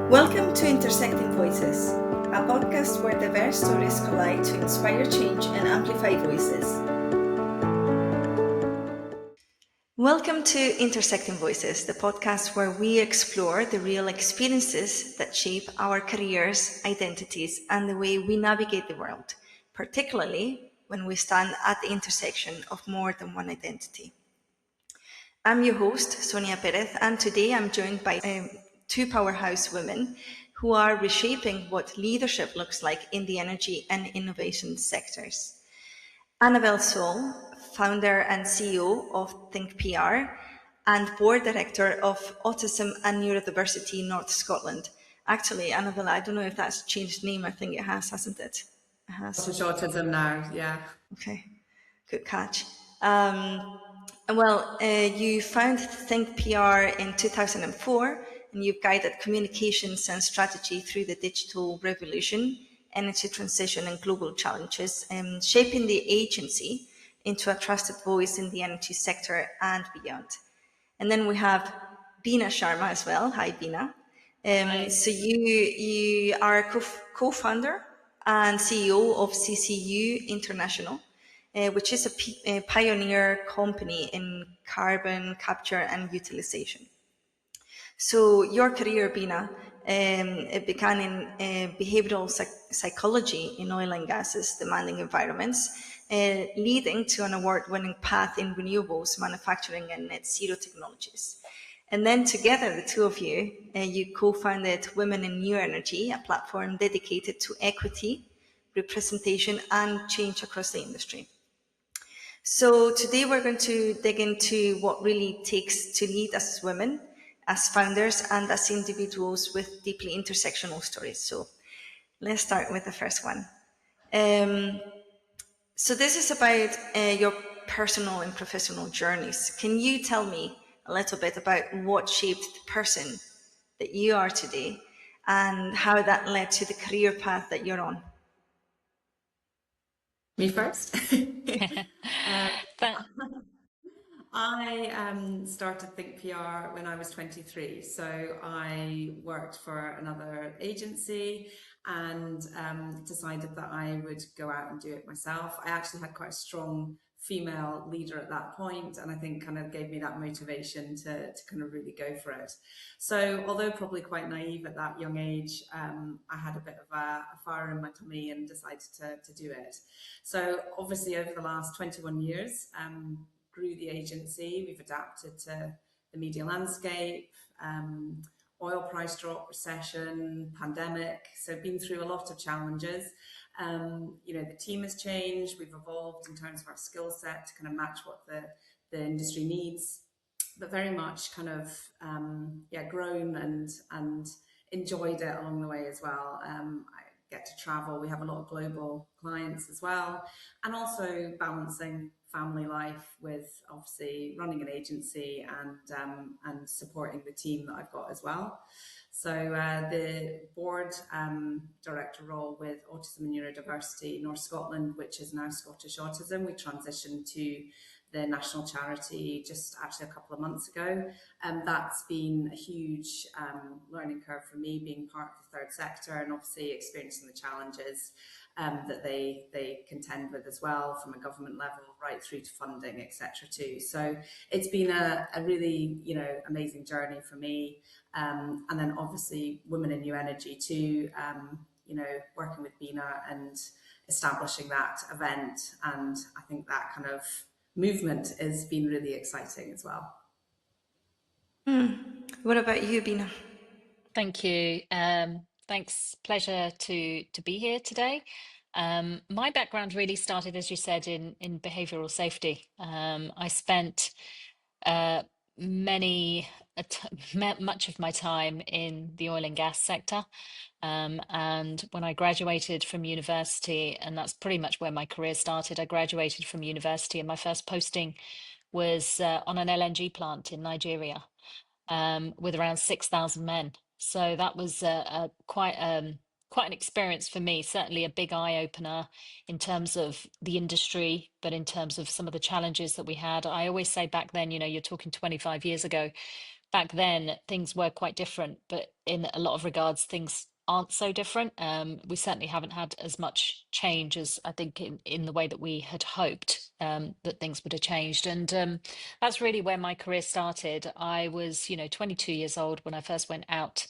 Welcome to Intersecting Voices, a podcast where diverse stories collide to inspire change and amplify voices. Welcome to Intersecting Voices, the podcast where we explore the real experiences that shape our careers, identities, and the way we navigate the world, particularly when we stand at the intersection of more than one identity. I'm your host, Sonia Pérez, and today I'm joined by two powerhouse women who are reshaping what leadership looks like in the energy and innovation sectors. Annabel Sall, founder and CEO of Think PR and board director of Autism and Neurodiversity North Scotland. Actually, Annabel, I don't know if that's changed name. I think it has, hasn't it? It has. Autism now, yeah. Okay, good catch. You founded Think PR in 2004, and you've guided communications and strategy through the digital revolution, energy transition, and global challenges, shaping the agency into a trusted voice in the energy sector and beyond. And then we have Beena Sharma as well. Hi, Beena. So you are co-founder and CEO of CCU International, which is a pioneer company in carbon capture and utilization. So your career, Beena, it began in behavioral psychology in oil and gases demanding environments, leading to an award-winning path in renewables, manufacturing, and net zero technologies. And then together, the two of you, you co-founded Women in New Energy, a platform dedicated to equity, representation, and change across the industry. So today we're going to dig into what really takes to lead as women, as founders, and as individuals with deeply intersectional stories. So let's start with the first one. So this is about your personal and professional journeys. Can you tell me a little bit about what shaped the person that you are today and how that led to the career path that you're on? Me first. I started Think PR when I was 23. So I worked for another agency and decided that I would go out and do it myself. I actually had quite a strong female leader at that point, and I think kind of gave me that motivation to kind of really go for it. So although probably quite naive at that young age, I had a bit of a fire in my tummy and decided to do it. So obviously over the last 21 years, grew the agency. We've adapted to the media landscape, oil price drop, recession, pandemic. So been through a lot of challenges. The team has changed. We've evolved in terms of our skill set to kind of match what the industry needs, but very much kind of grown and enjoyed it along the way as well. I get to travel. We have a lot of global clients as well, and also balancing family life with obviously running an agency and supporting the team that I've got as well. So the board director role with Autism and Neurodiversity North Scotland, which is now Scottish Autism, we transitioned to the national charity just actually a couple of months ago. That's been a huge learning curve for me, being part of the third sector and obviously experiencing the challenges that they contend with as well from a government level right through to funding, etc. too. So it's been a really, amazing journey for me. And then obviously Women in New Energy too, working with Beena and establishing that event. And I think that kind of movement has been really exciting as well. What about you, Beena? Thank you. Thanks. Pleasure to be here today. My background really started, as you said, in behavioral safety. I spent much of my time in the oil and gas sector. And when I graduated from university, and that's pretty much where my career started, I graduated from university and my first posting was on an LNG plant in Nigeria with around 6,000 men. So that was quite an experience for me, certainly a big eye opener in terms of the industry, but in terms of some of the challenges that we had. I always say back then, you're talking 25 years ago, back then things were quite different, but in a lot of regards, things aren't so different. We certainly haven't had as much change as I think in the way that we had hoped that things would have changed. And that's really where my career started. I was, 22 years old when I first went out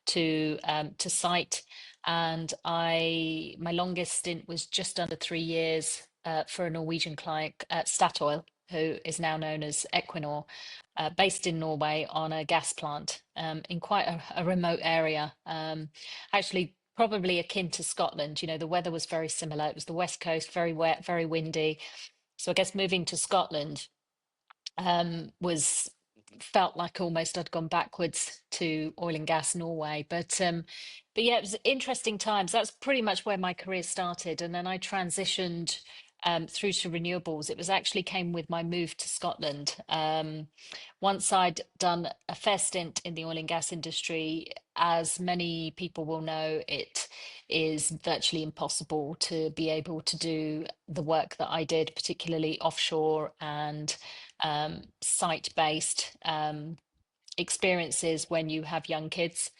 to site, and my longest stint was just under 3 years for a Norwegian client, Statoil, who is now known as Equinor, based in Norway on a gas plant in quite a remote area, actually probably akin to Scotland. The weather was very similar. It was the west coast, very wet, very windy. So I guess moving to Scotland was felt like almost I'd gone backwards to oil and gas Norway. But yeah, it was interesting times. That's pretty much where my career started, and then I transitioned through to renewables. It was actually came with my move to Scotland. Once I'd done a fair stint in the oil and gas industry, as many people will know, it is virtually impossible to be able to do the work that I did, particularly offshore and site-based experiences when you have young kids,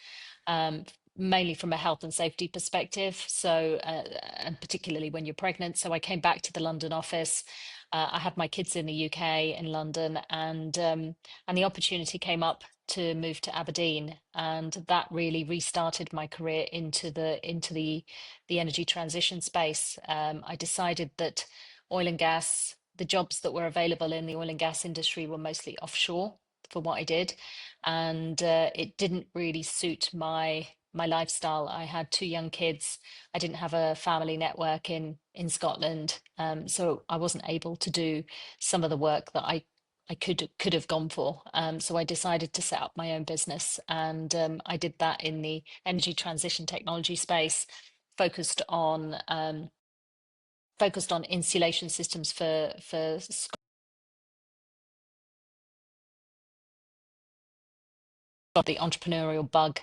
mainly from a health and safety perspective. So, and particularly when you're pregnant. So I came back to the London office. I had my kids in the UK in London, and the opportunity came up to move to Aberdeen, and that really restarted my career into the energy transition space. I decided that oil and gas, the jobs that were available in the oil and gas industry were mostly offshore for what I did, and it didn't really suit my lifestyle. I had two young kids. I didn't have a family network in Scotland, so I wasn't able to do some of the work that I could have gone for. So I decided to set up my own business, and I did that in the energy transition technology space, focused on insulation systems for the entrepreneurial bug,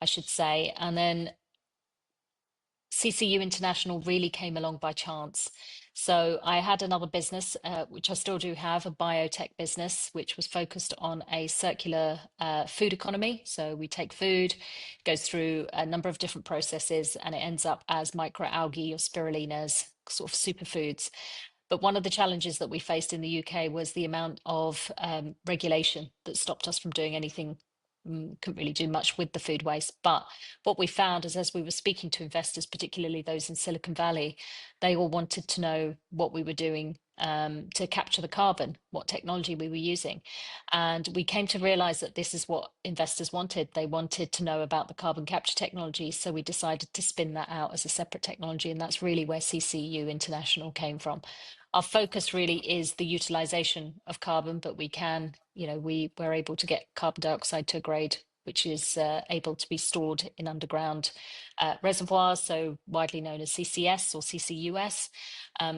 I should say. And then CCU International really came along by chance. So I had another business, which I still do have, a biotech business, which was focused on a circular food economy. So we take food, goes through a number of different processes, and it ends up as microalgae or spirulinas, sort of superfoods. But one of the challenges that we faced in the UK was the amount of regulation that stopped us from doing anything. Couldn't really do much with the food waste. But what we found is, as we were speaking to investors, particularly those in Silicon Valley, they all wanted to know what we were doing to capture the carbon, what technology we were using. And we came to realize that this is what investors wanted. They wanted to know about the carbon capture technology. So we decided to spin that out as a separate technology. And that's really where CCU International came from. Our focus really is the utilization of carbon, but we can, we're able to get carbon dioxide to a grade which is able to be stored in underground reservoirs, so widely known as CCS or CCUS.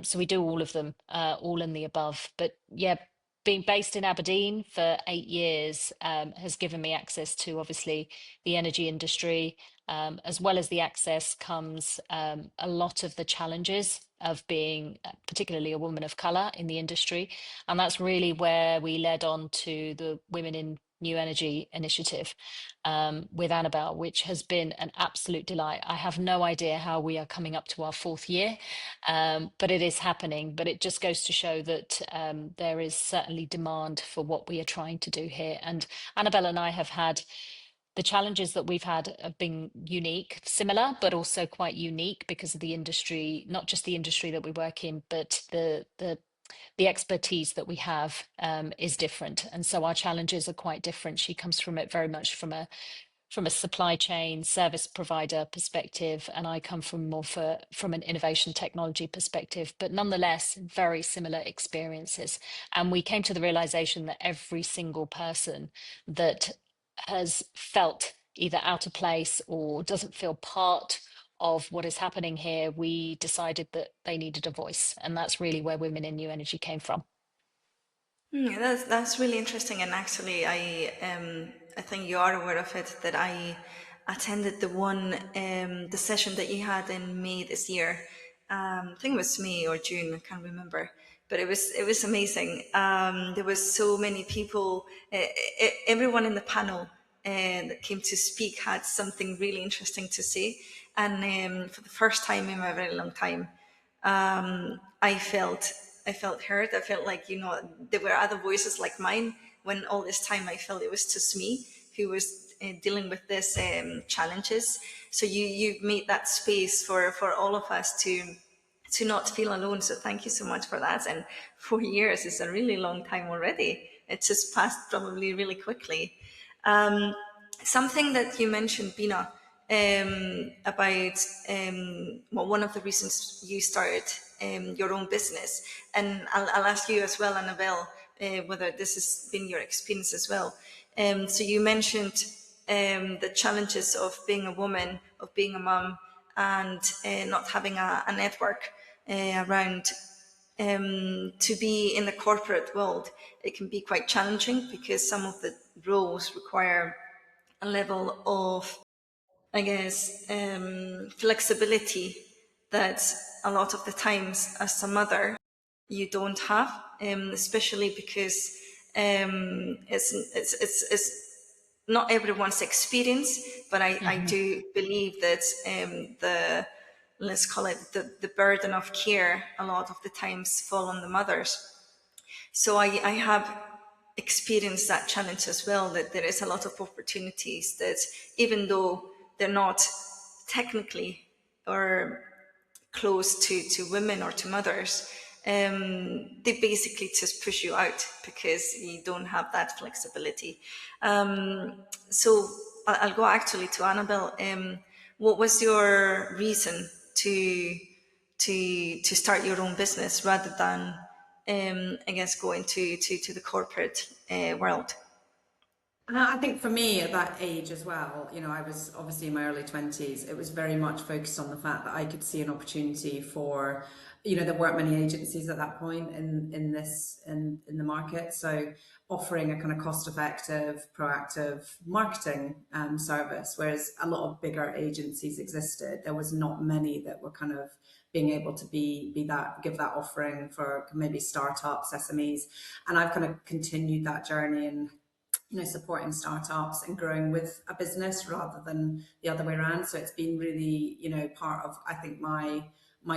So we do all of them, all in the above. But yeah, being based in Aberdeen for 8 years has given me access to obviously the energy industry. As well as the access comes a lot of the challenges of being particularly a woman of colour in the industry. And that's really where we led on to the Women in New Energy initiative with Annabel, which has been an absolute delight. I have no idea how we are coming up to our 4th year, but it is happening. But it just goes to show that there is certainly demand for what we are trying to do here. And Annabel and I have had the challenges that we've had have been unique, similar, but also quite unique because of the industry, not just the industry that we work in, but the expertise that we have is different. And so our challenges are quite different. She comes from it very much from a supply chain service provider perspective, and I come from from an innovation technology perspective, but nonetheless very similar experiences. And we came to the realization that every single person that has felt either out of place or doesn't feel part of what is happening here, we decided that they needed a voice, and that's really where Women in New Energy came from. That's really interesting, and actually, I think you are aware of it, that I attended the session that you had in May this year. I think it was May or June, I can't remember. but it was amazing. There was so many people, everyone in the panel that came to speak had something really interesting to say. And for the first time in a very long time, I felt heard. I felt like, you know, there were other voices like mine, when all this time I felt it was just me who was dealing with this challenges. So you made that space for all of us to not feel alone. So thank you so much for that. And 4 years is a really long time already. It just passed probably really quickly. Something that you mentioned, Beena, about well, one of the reasons you started your own business, and I'll ask you as well, Annabel, whether this has been your experience as well. So you mentioned the challenges of being a woman, of being a mum, and not having a network around. To be in the corporate world, it can be quite challenging because some of the roles require a level of, I guess, flexibility that a lot of the times as a mother you don't have, especially because it's not everyone's experience, but I do believe that let's call it the burden of care a lot of the times fall on the mothers. So I have experienced that challenge as well, that there is a lot of opportunities that even though they're not technically or close to women or to mothers, they basically just push you out because you don't have that flexibility. So I'll go actually to Annabel. What was your reason to start your own business rather than, I guess, going to the corporate world? I think for me at that age as well, you know, I was obviously in my early 20s. It was very much focused on the fact that I could see an opportunity for, you know, there weren't many agencies at that point in the market. So offering a kind of cost-effective, proactive marketing service, whereas a lot of bigger agencies existed, there was not many that were kind of being able to give that offering for maybe startups, SMEs. And I've kind of continued that journey and, you know, supporting startups and growing with a business rather than the other way around. So it's been really, you know, part of, I think my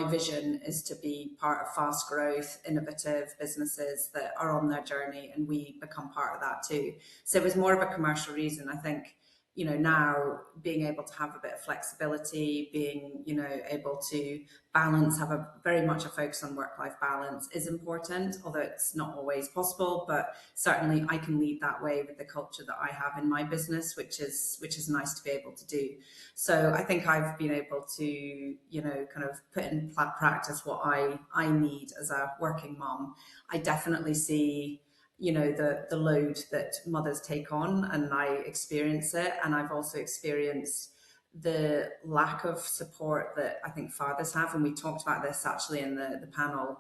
vision is to be part of fast growth, innovative businesses that are on their journey, and we become part of that too. So it was more of a commercial reason. I think, you know, now being able to have a bit of flexibility, being, you know, able to balance, have a very much a focus on work-life balance is important, although it's not always possible, but certainly I can lead that way with the culture that I have in my business, which is nice to be able to do. So I think I've been able to, you know, kind of put in practice what I need as a working mom. I definitely see, you know, the load that mothers take on, and I experience it. And I've also experienced the lack of support that I think fathers have. And we talked about this actually in the panel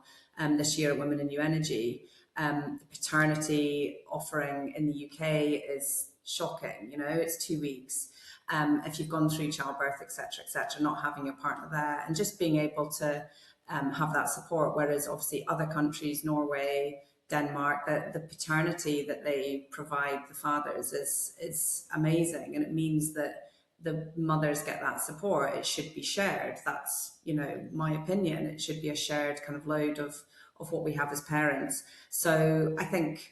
this year at Women in New Energy. The paternity offering in the UK is shocking. You know, it's 2 weeks. If you've gone through childbirth, etc., not having your partner there and just being able to have that support. Whereas obviously other countries, Norway, Denmark, the paternity that they provide the fathers is amazing, and it means that the mothers get that support. It should be shared. That's, you know, my opinion. It should be a shared kind of load of what we have as parents. So I think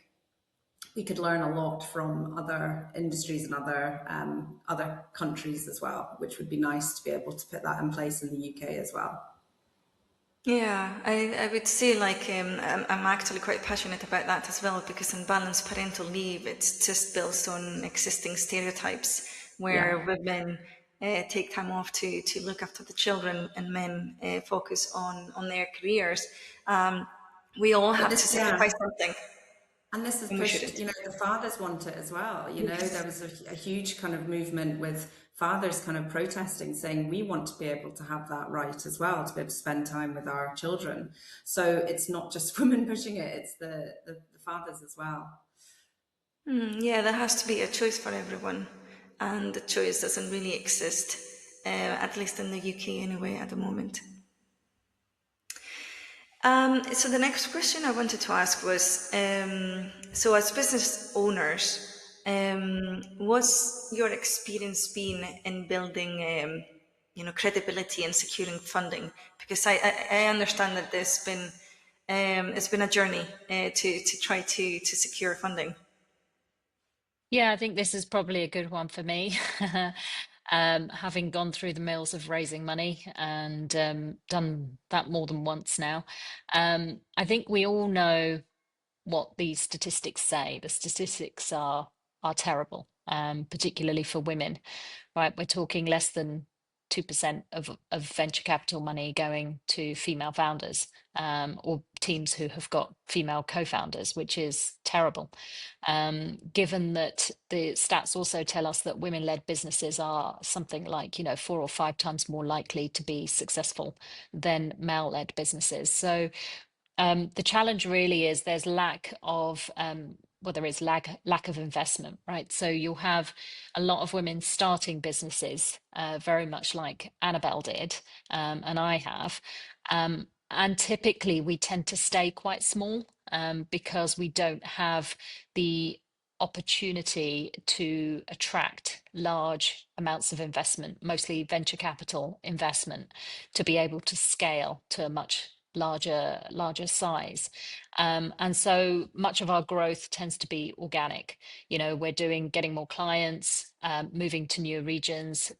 we could learn a lot from other industries and other countries as well, which would be nice to be able to put that in place in the UK as well. Yeah, I would say like I'm actually quite passionate about that as well, because unbalanced parental leave, it's just built on existing stereotypes where women take time off to look after the children and men focus on their careers. We all have to sacrifice something. And this has pushed, you know, the fathers want it as well. You know, there was a huge kind of movement with fathers kind of protesting, saying we want to be able to have that right as well, to be able to spend time with our children. So it's not just women pushing it, it's the fathers as well. Yeah, there has to be a choice for everyone. And the choice doesn't really exist, at least in the UK anyway, at the moment. So the next question I wanted to ask was, so as business owners, what's your experience been in building, credibility and securing funding? Because I understand that it's been a journey to try to secure funding. Yeah, I think this is probably a good one for me. Having gone through the mills of raising money and done that more than once now, I think we all know what these statistics say. The statistics are terrible, particularly for women, right? We're talking less than 2% of venture capital money going to female founders, or teams who have got female co-founders, which is terrible. Given that the stats also tell us that women-led businesses are something like, 4 or 5 times more likely to be successful than male-led businesses. So the challenge really is there's lack of there is lack of investment, right? So you'll have a lot of women starting businesses, very much like Annabel did, and I have. And typically we tend to stay quite small because we don't have the opportunity to attract large amounts of investment, mostly venture capital investment, to be able to scale to a much larger size. And so much of our growth tends to be organic. We're getting more clients, moving to new regions,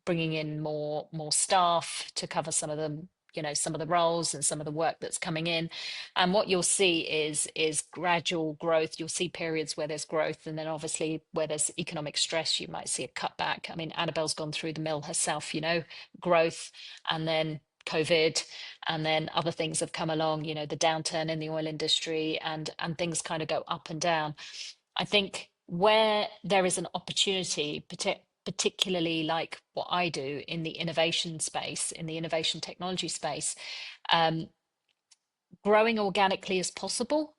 bringing in more staff to cover some of the roles and some of the work that's coming in. And what you'll see is gradual growth. You'll see periods where there's growth, and then obviously where there's economic stress, you might see a cutback. I mean, Annabelle's gone through the mill herself, growth, and then COVID, and then other things have come along, the downturn in the oil industry, and things kind of go up and down. I think where there is an opportunity, particularly like what I do in the innovation space, in the innovation technology space, growing organically as possible.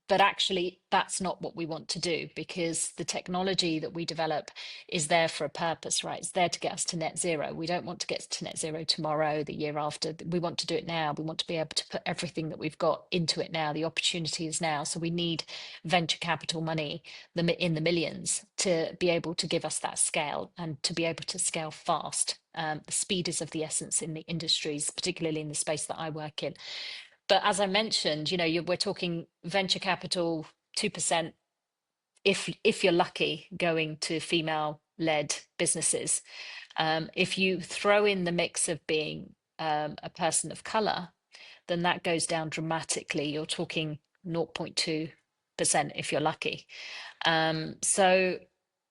But actually, that's not what we want to do, because the technology that we develop is there for a purpose, right? It's there to get us to net zero. We don't want to get to net zero tomorrow, the year after. We want to do it now. We want to be able to put everything that we've got into it now. The opportunity is now. So we need venture capital money in the millions to be able to give us that scale, and to be able to scale fast. The speed is of the essence in the industries, particularly in the space that I work in. But as I mentioned, we're talking venture capital 2%, if you're lucky, going to female-led businesses. If you throw in the mix of being a person of color, then that goes down dramatically. You're talking 0.2% if you're lucky. So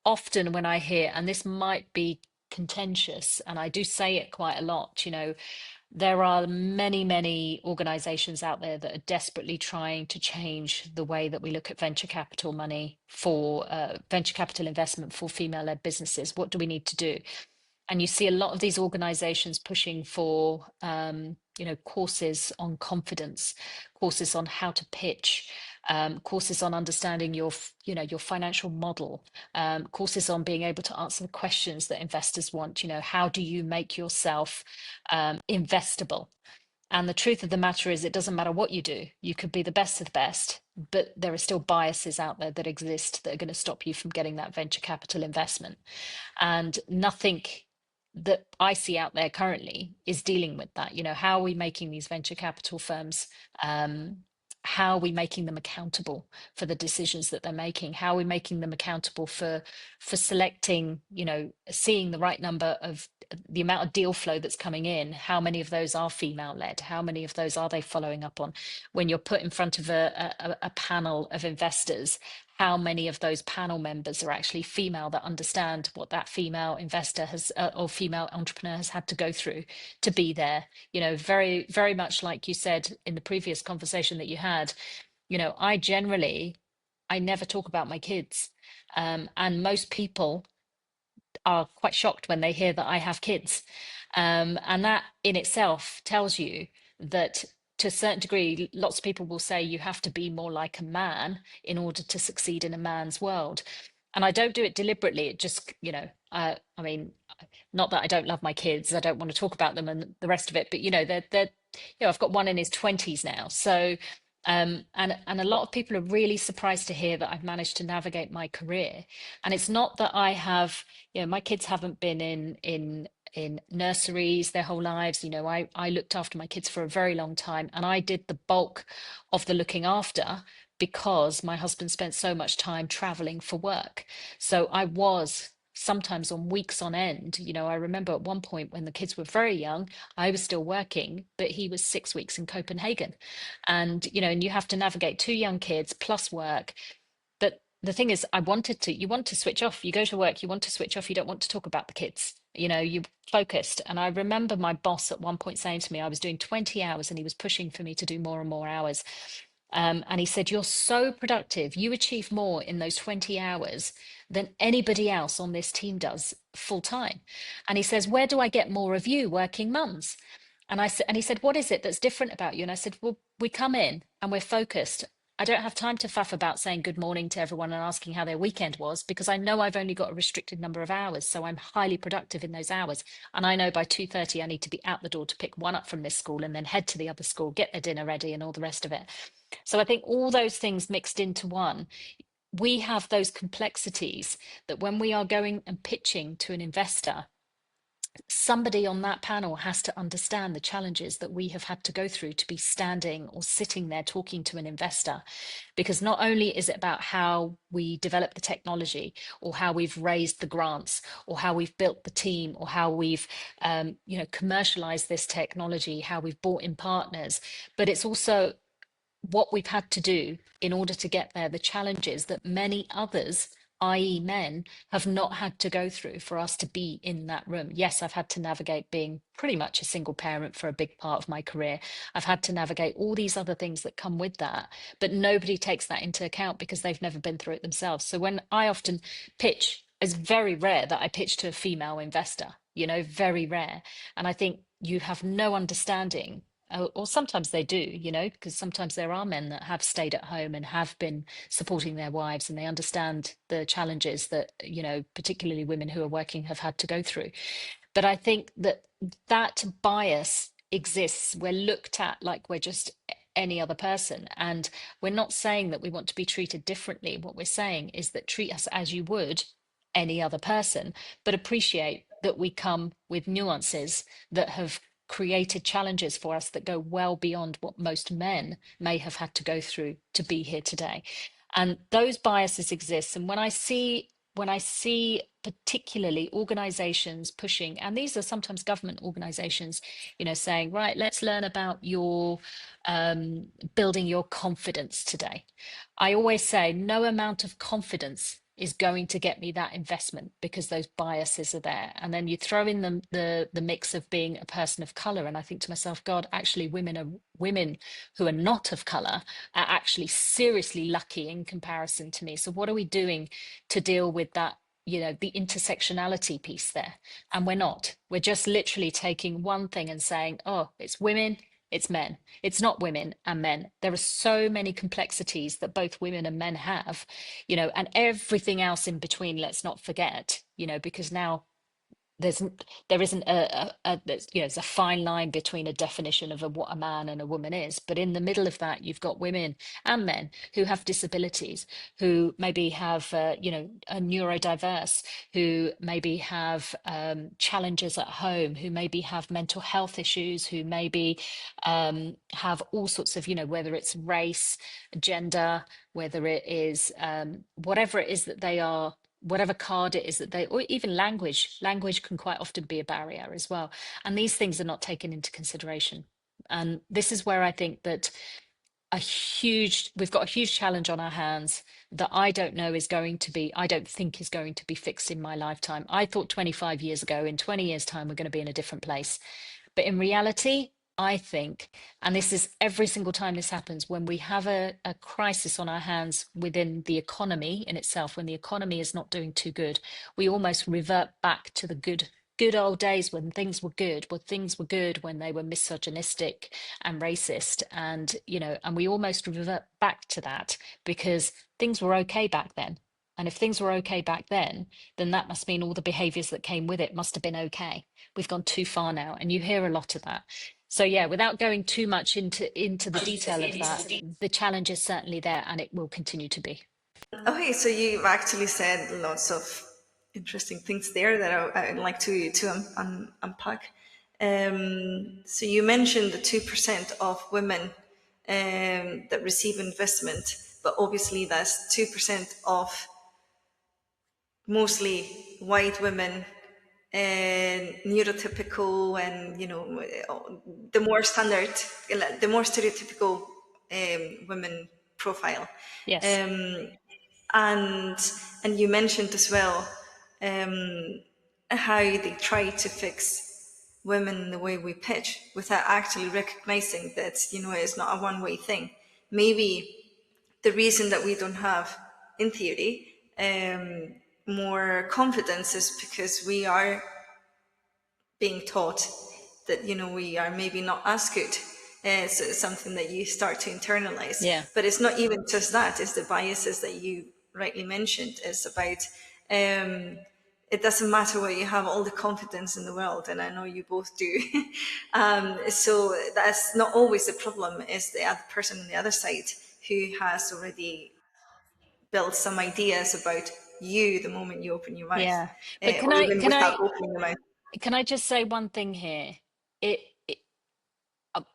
often when I hear, and this might be contentious, and I do say it quite a lot, there are many organizations out there that are desperately trying to change the way that we look at venture capital money for venture capital investment for female-led businesses. What do we need to do? And you see a lot of these organizations pushing for courses on confidence, courses on how to pitch, courses on understanding your financial model, courses on being able to answer the questions that investors want. How do you make yourself investable? And the truth of the matter is, it doesn't matter what you do. You could be the best of the best, but there are still biases out there that exist that are going to stop you from getting that venture capital investment. And nothing that I see out there currently is dealing with that. How are we making these venture capital firms, how are we making them accountable for the decisions that they're making? How are we making them accountable for selecting, seeing the right number of the amount of deal flow that's coming in? How many of those are female led? How many of those are they following up on? When you're put in front of a panel of investors, how many of those panel members are actually female, that understand what that female investor has or female entrepreneur has had to go through to be there? Very, very much like you said in the previous conversation that you had, I never talk about my kids. And most people are quite shocked when they hear that I have kids. And that in itself tells you that, to a certain degree, lots of people will say you have to be more like a man in order to succeed in a man's world. And I don't do it deliberately. It just, I mean, not that I don't love my kids, I don't want to talk about them and the rest of it, but they're I've got one in his 20s now. So, and a lot of people are really surprised to hear that I've managed to navigate my career. And it's not that I have, my kids haven't been in nurseries their whole lives. I looked after my kids for a very long time, and I did the bulk of the looking after because my husband spent so much time traveling for work. So I was sometimes on weeks on end. I remember at one point when the kids were very young, I was still working, but he was 6 weeks in Copenhagen. And, and you have to navigate two young kids plus work. But the thing is, you want to switch off. You go to work, you want to switch off. You don't want to talk about the kids. You focused. And I remember my boss at one point saying to me, I was doing 20 hours and he was pushing for me to do more and more hours. And he said, "You're so productive. You achieve more in those 20 hours than anybody else on this team does full time." And he says, "Where do I get more of you working mums?" And he said, "What is it that's different about you?" And I said, "Well, we come in and we're focused. I don't have time to faff about saying good morning to everyone and asking how their weekend was, because I know I've only got a restricted number of hours. So I'm highly productive in those hours. And I know by 2:30, I need to be out the door to pick one up from this school and then head to the other school, get their dinner ready and all the rest of it." So I think all those things mixed into one, we have those complexities that when we are going and pitching to an investor, somebody on that panel has to understand the challenges that we have had to go through to be standing or sitting there talking to an investor. Because not only is it about how we develop the technology or how we've raised the grants or how we've built the team or how we've commercialized this technology, how we've brought in partners, but it's also what we've had to do in order to get there, the challenges that many others, i.e. men, have not had to go through for us to be in that room. Yes, I've had to navigate being pretty much a single parent for a big part of my career. I've had to navigate all these other things that come with that, but nobody takes that into account because they've never been through it themselves. So when I often pitch, it's very rare that I pitch to a female investor, very rare. And I think you have no understanding, or sometimes they do, because sometimes there are men that have stayed at home and have been supporting their wives, and they understand the challenges that, particularly women who are working have had to go through. But I think that bias exists. We're looked at like we're just any other person. And we're not saying that we want to be treated differently. What we're saying is that treat us as you would any other person, but appreciate that we come with nuances that have created challenges for us that go well beyond what most men may have had to go through to be here today. And those biases exist. And when I see particularly organizations pushing, and these are sometimes government organizations, saying, right, let's learn about your building your confidence today. I always say no amount of confidence is going to get me that investment, because those biases are there. And then you throw in the mix of being a person of color, and I think to myself, God, actually women who are not of color are actually seriously lucky in comparison to me. So what are we doing to deal with that, the intersectionality piece there? And we're just literally taking one thing and saying, oh, it's women, it's men. It's not women and men. There are so many complexities that both women and men have, and everything else in between, let's not forget, because now there isn't there's a fine line between a definition of what a man and a woman is, but in the middle of that you've got women and men who have disabilities, who maybe have are neurodiverse, who maybe have challenges at home, who maybe have mental health issues, who maybe have all sorts of whether it's race, gender, whether it is whatever it is that they are, whatever card it is that they, or even language can quite often be a barrier as well. And these things are not taken into consideration. And this is where I think that we've got a huge challenge on our hands that I don't think is going to be fixed in my lifetime. I thought 25 years ago, in 20 years' time, we're going to be in a different place. But in reality, I think, and this is every single time this happens, when we have a crisis on our hands within the economy in itself, when the economy is not doing too good, we almost revert back to the good old days when things were good. Well, things were good when they were misogynistic and racist, and and we almost revert back to that because things were okay back then. And if things were okay back then that must mean all the behaviors that came with it must have been okay. We've gone too far now, and you hear a lot of that. So yeah, without going too much into the detail of that, the challenge is certainly there, and it will continue to be. Okay, so you've actually said lots of interesting things there that I'd like to unpack. So you mentioned the 2% of women that receive investment, but obviously that's 2% of mostly white women and neurotypical, and the more standard, the more stereotypical women profile. Yes. And you mentioned as well how they try to fix women the way we pitch without actually recognizing that it's not a one-way thing. Maybe the reason that we don't have, in theory, more confidence is because we are being taught that we are maybe not as good. So it's something that you start to internalize. Yeah. But it's not even just that, it's the biases that you rightly mentioned. It's about it doesn't matter what you have all the confidence in the world, and I know you both do. So that's not always the problem. It's the other person on the other side who has already built some ideas about you the moment you open your mouth. Yeah. But Or even without opening your mouth. can I just say one thing here?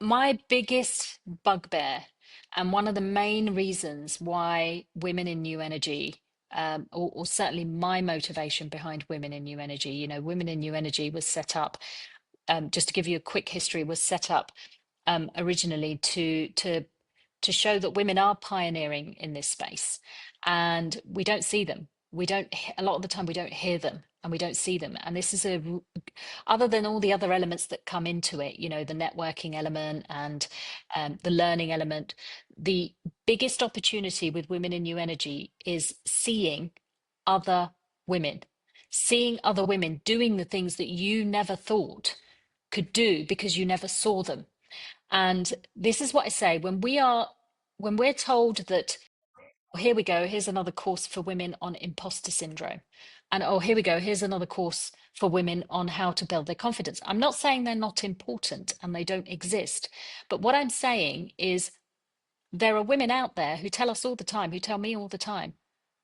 My biggest bugbear, and one of the main reasons why women in new energy, or certainly my motivation behind women in new energy, women in new energy was set up, just to give you a quick history, was set up originally to show that women are pioneering in this space, and we don't see them. A lot of the time we don't hear them, and we don't see them. And this is other than all the other elements that come into it, the networking element and the learning element, the biggest opportunity with women in new energy is seeing other women, doing the things that you never thought could do because you never saw them. And this is what I say, when we're told that, oh, here we go, here's another course for women on imposter syndrome. And oh, here we go, here's another course for women on how to build their confidence. I'm not saying they're not important and they don't exist. But what I'm saying is there are women out there who tell us all the time, who tell me all the time,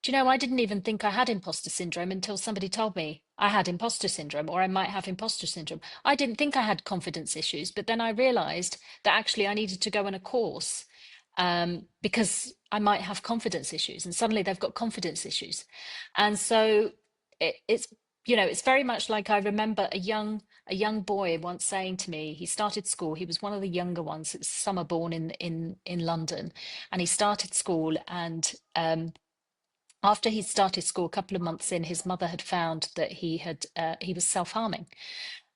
do you know, I didn't even think I had imposter syndrome until somebody told me I had imposter syndrome, or I might have imposter syndrome. I didn't think I had confidence issues, but then I realized that actually I needed to go on a course because I might have confidence issues, and suddenly they've got confidence issues. And so it's very much like, I remember a young boy once saying to me, he started school, he was one of the younger ones, it's summer born in London, and he started school, and after he started school, a couple of months in, his mother had found that he was self-harming.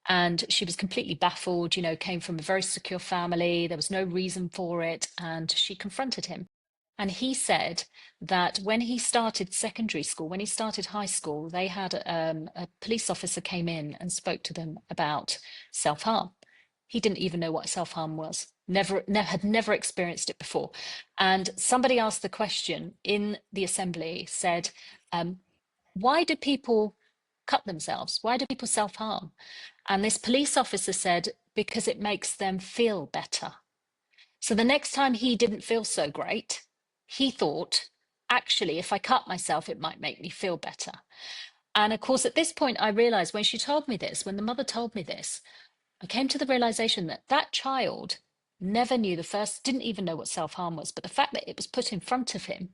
And she was completely baffled, came from a very secure family. There was no reason for it. And she confronted him. And he said that when he started secondary school, when he started high school, they had a police officer came in and spoke to them about self-harm. He didn't even know what self-harm was, had never experienced it before. And somebody asked the question in the assembly, said, why do people cut themselves? Why do people self-harm? And this police officer said, because it makes them feel better. So the next time he didn't feel so great, he thought, actually, if I cut myself, it might make me feel better. And of course, at this point, I realized when she told me this, when the mother told me this, I came to the realization that that child never knew didn't even know what self-harm was, but the fact that it was put in front of him,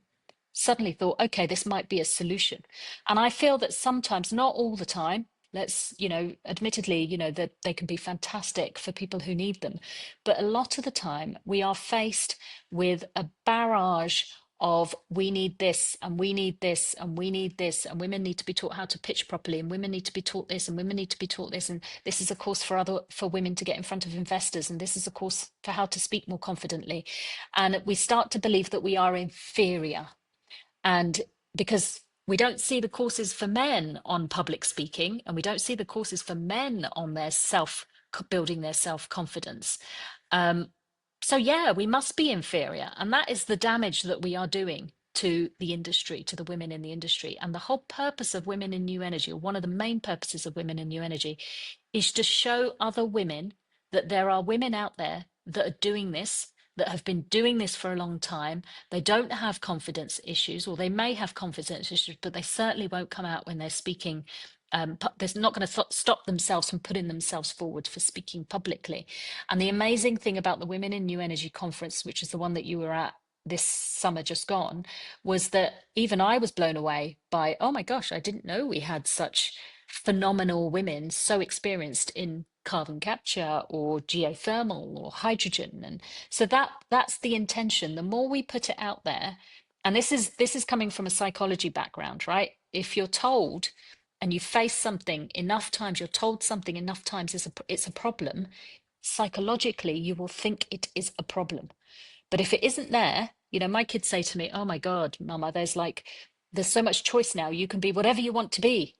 suddenly thought, okay, this might be a solution. And I feel that sometimes, not all the time, admittedly, that they can be fantastic for people who need them. But a lot of the time we are faced with a barrage of, we need this and we need this and we need this, and women need to be taught how to pitch properly, and women need to be taught this, and women need to be taught this, and this is a course for women to get in front of investors, and this is a course for how to speak more confidently. And we start to believe that we are inferior. And because we don't see the courses for men on public speaking, and we don't see the courses for men on their building their self-confidence. So yeah, we must be inferior. And that is the damage that we are doing to the industry, to the women in the industry. And the whole purpose of Women in New Energy, or one of the main purposes of Women in New Energy, is to show other women that there are women out there that are doing this, that have been doing this for a long time. They don't have confidence issues, or they may have confidence issues, but they certainly won't come out when they're speaking. They're not going to stop themselves from putting themselves forward for speaking publicly. And the amazing thing about the Women in New Energy conference, which is the one that you were at this summer just gone, was that even I was blown away by, oh my gosh, I didn't know we had such phenomenal women so experienced in carbon capture or geothermal or hydrogen. And so that's the intention. The more we put it out there, and this is coming from a psychology background, right? If you're told and you face something enough times, you're told something enough times it's a problem, psychologically you will think it is a problem. But if it isn't there, my kids say to me, oh my God, mama, there's so much choice now. You can be whatever you want to be.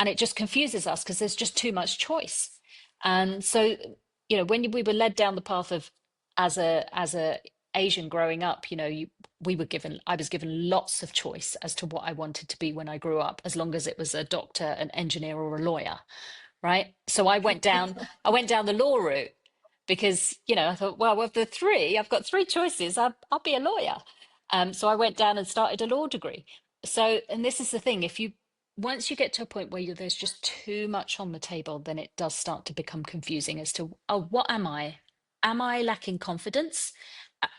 And it just confuses us because there's just too much choice. And so, when we were led down the path of, as a Asian growing up, I was given lots of choice as to what I wanted to be when I grew up, as long as it was a doctor, an engineer, or a lawyer, right? So I went down the law route because, I thought, well, of the three, I've got three choices. I'll be a lawyer. So I went down and started a law degree. So, and this is the thing, once you get to a point where there's just too much on the table, then it does start to become confusing as to, oh, what am I? Am I lacking confidence?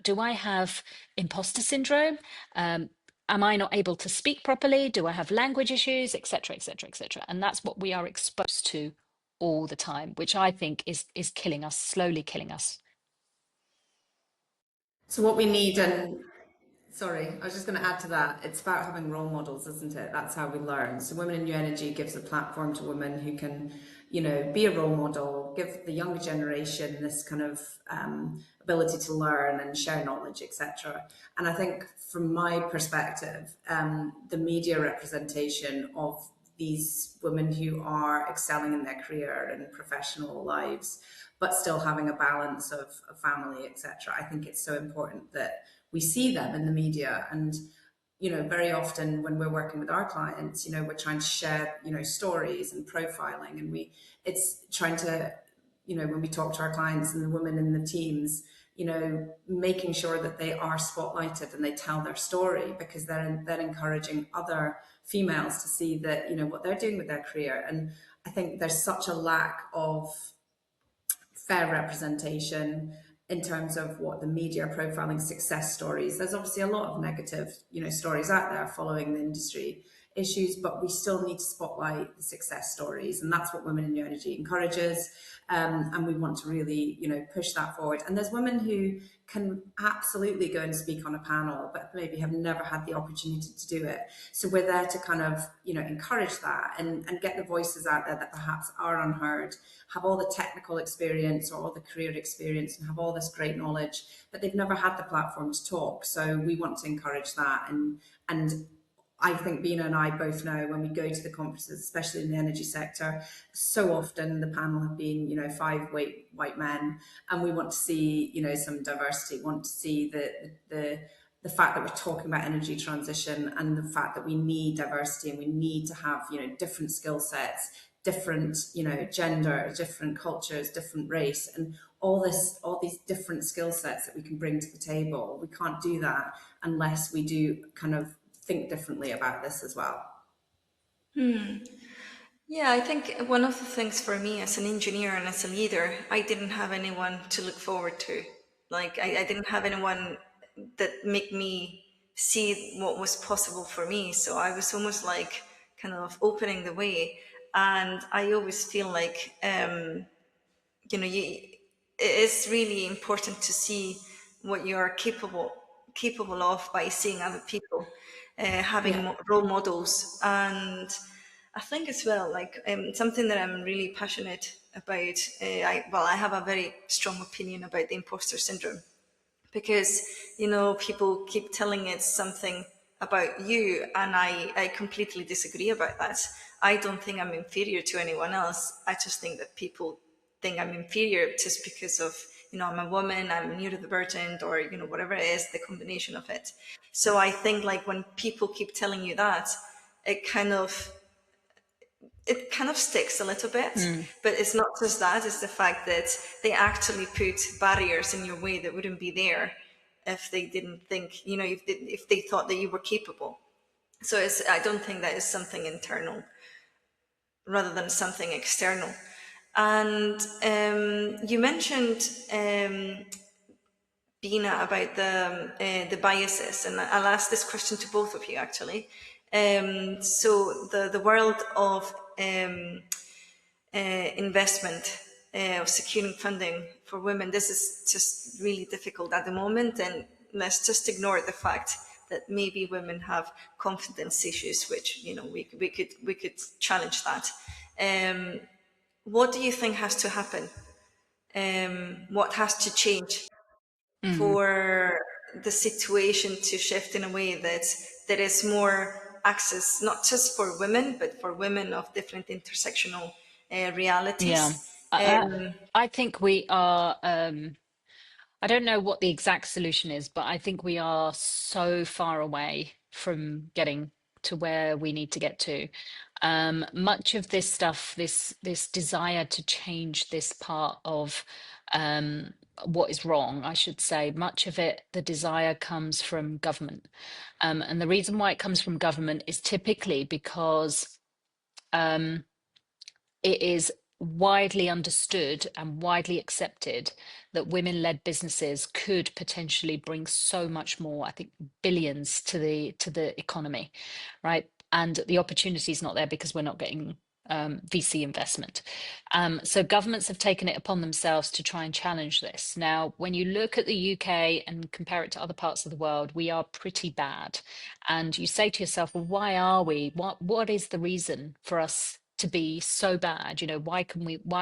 Do I have imposter syndrome? Am I not able to speak properly? Do I have language issues, etc., etc., etc.? And that's what we are exposed to all the time, which I think is killing us, slowly killing us. So what we need, and sorry, I was just going to add to that. It's about having role models, isn't it? That's how we learn. So Women in New Energy gives a platform to women who can, be a role model, give the younger generation this kind of ability to learn and share knowledge, etc. And I think from my perspective, the media representation of these women who are excelling in their career and professional lives, but still having a balance of family, etc. I think it's so important that we see them in the media. And very often when we're working with our clients, we're trying to share stories and profiling, and it's trying to when we talk to our clients and the women in the teams, making sure that they are spotlighted and they tell their story, because they're encouraging other females to see that what they're doing with their career. And I think there's such a lack of fair representation in terms of what the media are profiling success stories. There's obviously a lot of negative, stories out there following the industry issues, but we still need to spotlight the success stories, and that's what Women in New Energy encourages. And we want to really, push that forward. And there's women who can absolutely go and speak on a panel, but maybe have never had the opportunity to do it. So we're there to kind of, encourage that and get the voices out there that perhaps are unheard, have all the technical experience or all the career experience and have all this great knowledge, but they've never had the platform to talk. So we want to encourage that. And I think Beena and I both know when we go to the conferences, especially in the energy sector, so often the panel have been, 5 white men, and we want to see, some diversity. We want to see the fact that we're talking about energy transition and the fact that we need diversity and we need to have, different skill sets, different, gender, different cultures, different race, and all these different skill sets that we can bring to the table. We can't do that unless we do kind of think differently about this as well. Yeah, I think one of the things for me as an engineer and as a leader, I didn't have anyone to look forward to. Like, I didn't have anyone that made me see what was possible for me. So I was almost like kind of opening the way. And I always feel like, it's really important to see what you are capable of by seeing other people, having role models. And I think as well, like something that I'm really passionate about. I have a very strong opinion about the imposter syndrome, because people keep telling it something about you, and I completely disagree about that. I don't think I'm inferior to anyone else. I just think that people think I'm inferior just because of I'm a woman, I'm neurodivergent, or whatever it is, the combination of it. So I think like when people keep telling you that, it kind of it kind of sticks a little bit, Mm. but it's not just that, it's the fact that they actually put barriers in your way that wouldn't be there if they didn't think, if they thought that you were capable. So I don't think that is something internal rather than something external. And you mentioned, Beena, about the biases, and I'll ask this question to both of you actually. So the world of investment, of securing funding for women, this is just really difficult at the moment, and let's just ignore the fact that maybe women have confidence issues, which we could challenge that. What do you think has to happen? What has to change for the situation to shift in a way that there is more access, not just for women, but for women of different intersectional Yeah. realities? I think we are, I don't know what the exact solution is, but I think we are so far away from getting to where we need to get to. Much of this stuff, this desire to change this part of what is wrong, I should say, much of it, the desire comes from government. And the reason why it comes from government is typically because it is widely understood and widely accepted that women-led businesses could potentially bring so much more, I think billions to the economy, right? And the opportunity is not there because we're not getting VC investment. So governments have taken it upon themselves to try and challenge this. Now, when you look at the UK and compare it to other parts of the world, we are pretty bad. And you say to yourself, well, why are we? What is the reason for us to be so bad? Why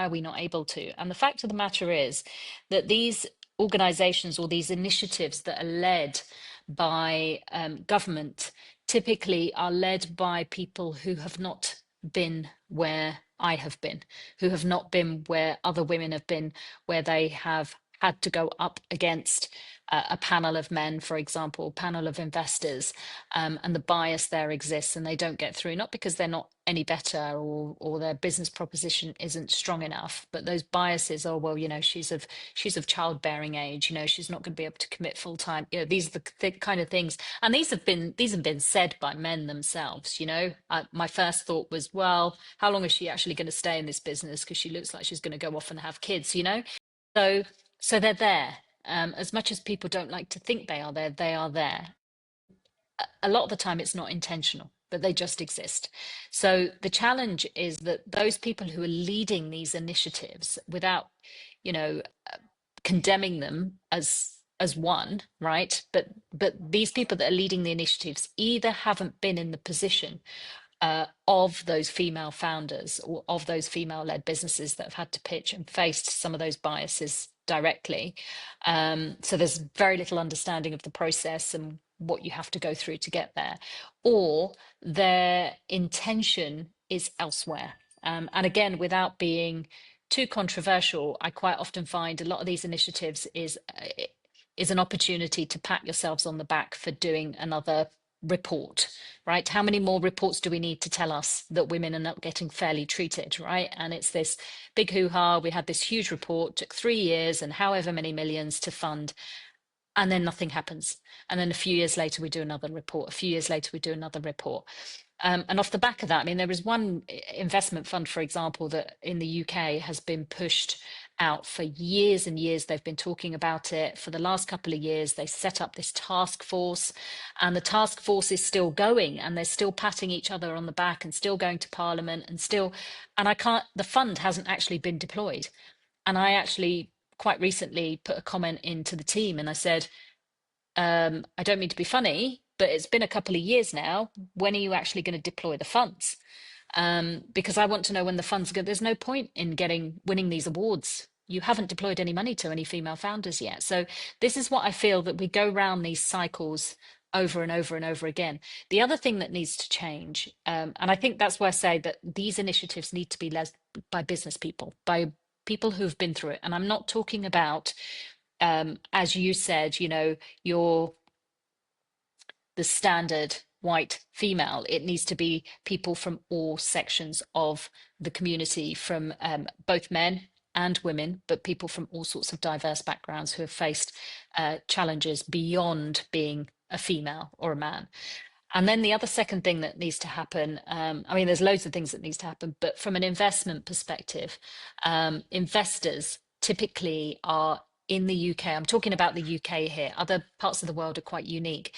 are we not able to? And the fact of the matter is that these organizations or these initiatives that are led by government typically are led by people who have not been where I have been, who have not been where other women have been, where they have had to go up against a panel of men, for example, panel of investors, and the bias there exists, and they don't get through, not because they're not any better or their business proposition isn't strong enough, but those biases are, well, she's of childbearing age, she's not going to be able to commit full time. These are the kind of things, and these have been said by men themselves. My first thought was, well, how long is she actually going to stay in this business, because she looks like she's going to go off and have kids. So they're there. As much as people don't like to think they are there, they are there. A lot of the time it's not intentional, but they just exist. So the challenge is that those people who are leading these initiatives, without condemning them as one, right, but these people that are leading the initiatives either haven't been in the position of those female founders or of those female-led businesses that have had to pitch and faced some of those biases directly. So there's very little understanding of the process and what you have to go through to get there, or their intention is elsewhere. And again, without being too controversial, I quite often find a lot of these initiatives is an opportunity to pat yourselves on the back for doing another report, right? How many more reports do we need to tell us that women are not getting fairly treated, right? And it's this big hoo-ha. We had this huge report, took 3 years and however many millions to fund, and then nothing happens. And then a few years later, we do another report. A few years later, we do another report. And off the back of that, I mean, there is one investment fund, for example, that in the UK has been pushed out for years and years. They've been talking about it for the last couple of years. They set up this task force, and the task force is still going, and they're still patting each other on the back and still going to Parliament and the fund hasn't actually been deployed. And I actually quite recently put a comment into the team and I said, I don't mean to be funny, but it's been a couple of years now. When are you actually going to deploy the funds? Because I want to know when the funds go. There's no point in winning these awards. You haven't deployed any money to any female founders yet. So this is what I feel, that we go round these cycles over and over and over again. The other thing that needs to change, and I think that's why I say that these initiatives need to be led by business people, by people who've been through it. And I'm not talking about, as you said, you're the standard white female. It needs to be people from all sections of the community, from both men and women, but people from all sorts of diverse backgrounds who have faced challenges beyond being a female or a man. And then the other second thing that needs to happen, I mean, there's loads of things that needs to happen, but from an investment perspective, investors typically are in the UK. I'm talking about the UK here. Other parts of the world are quite unique.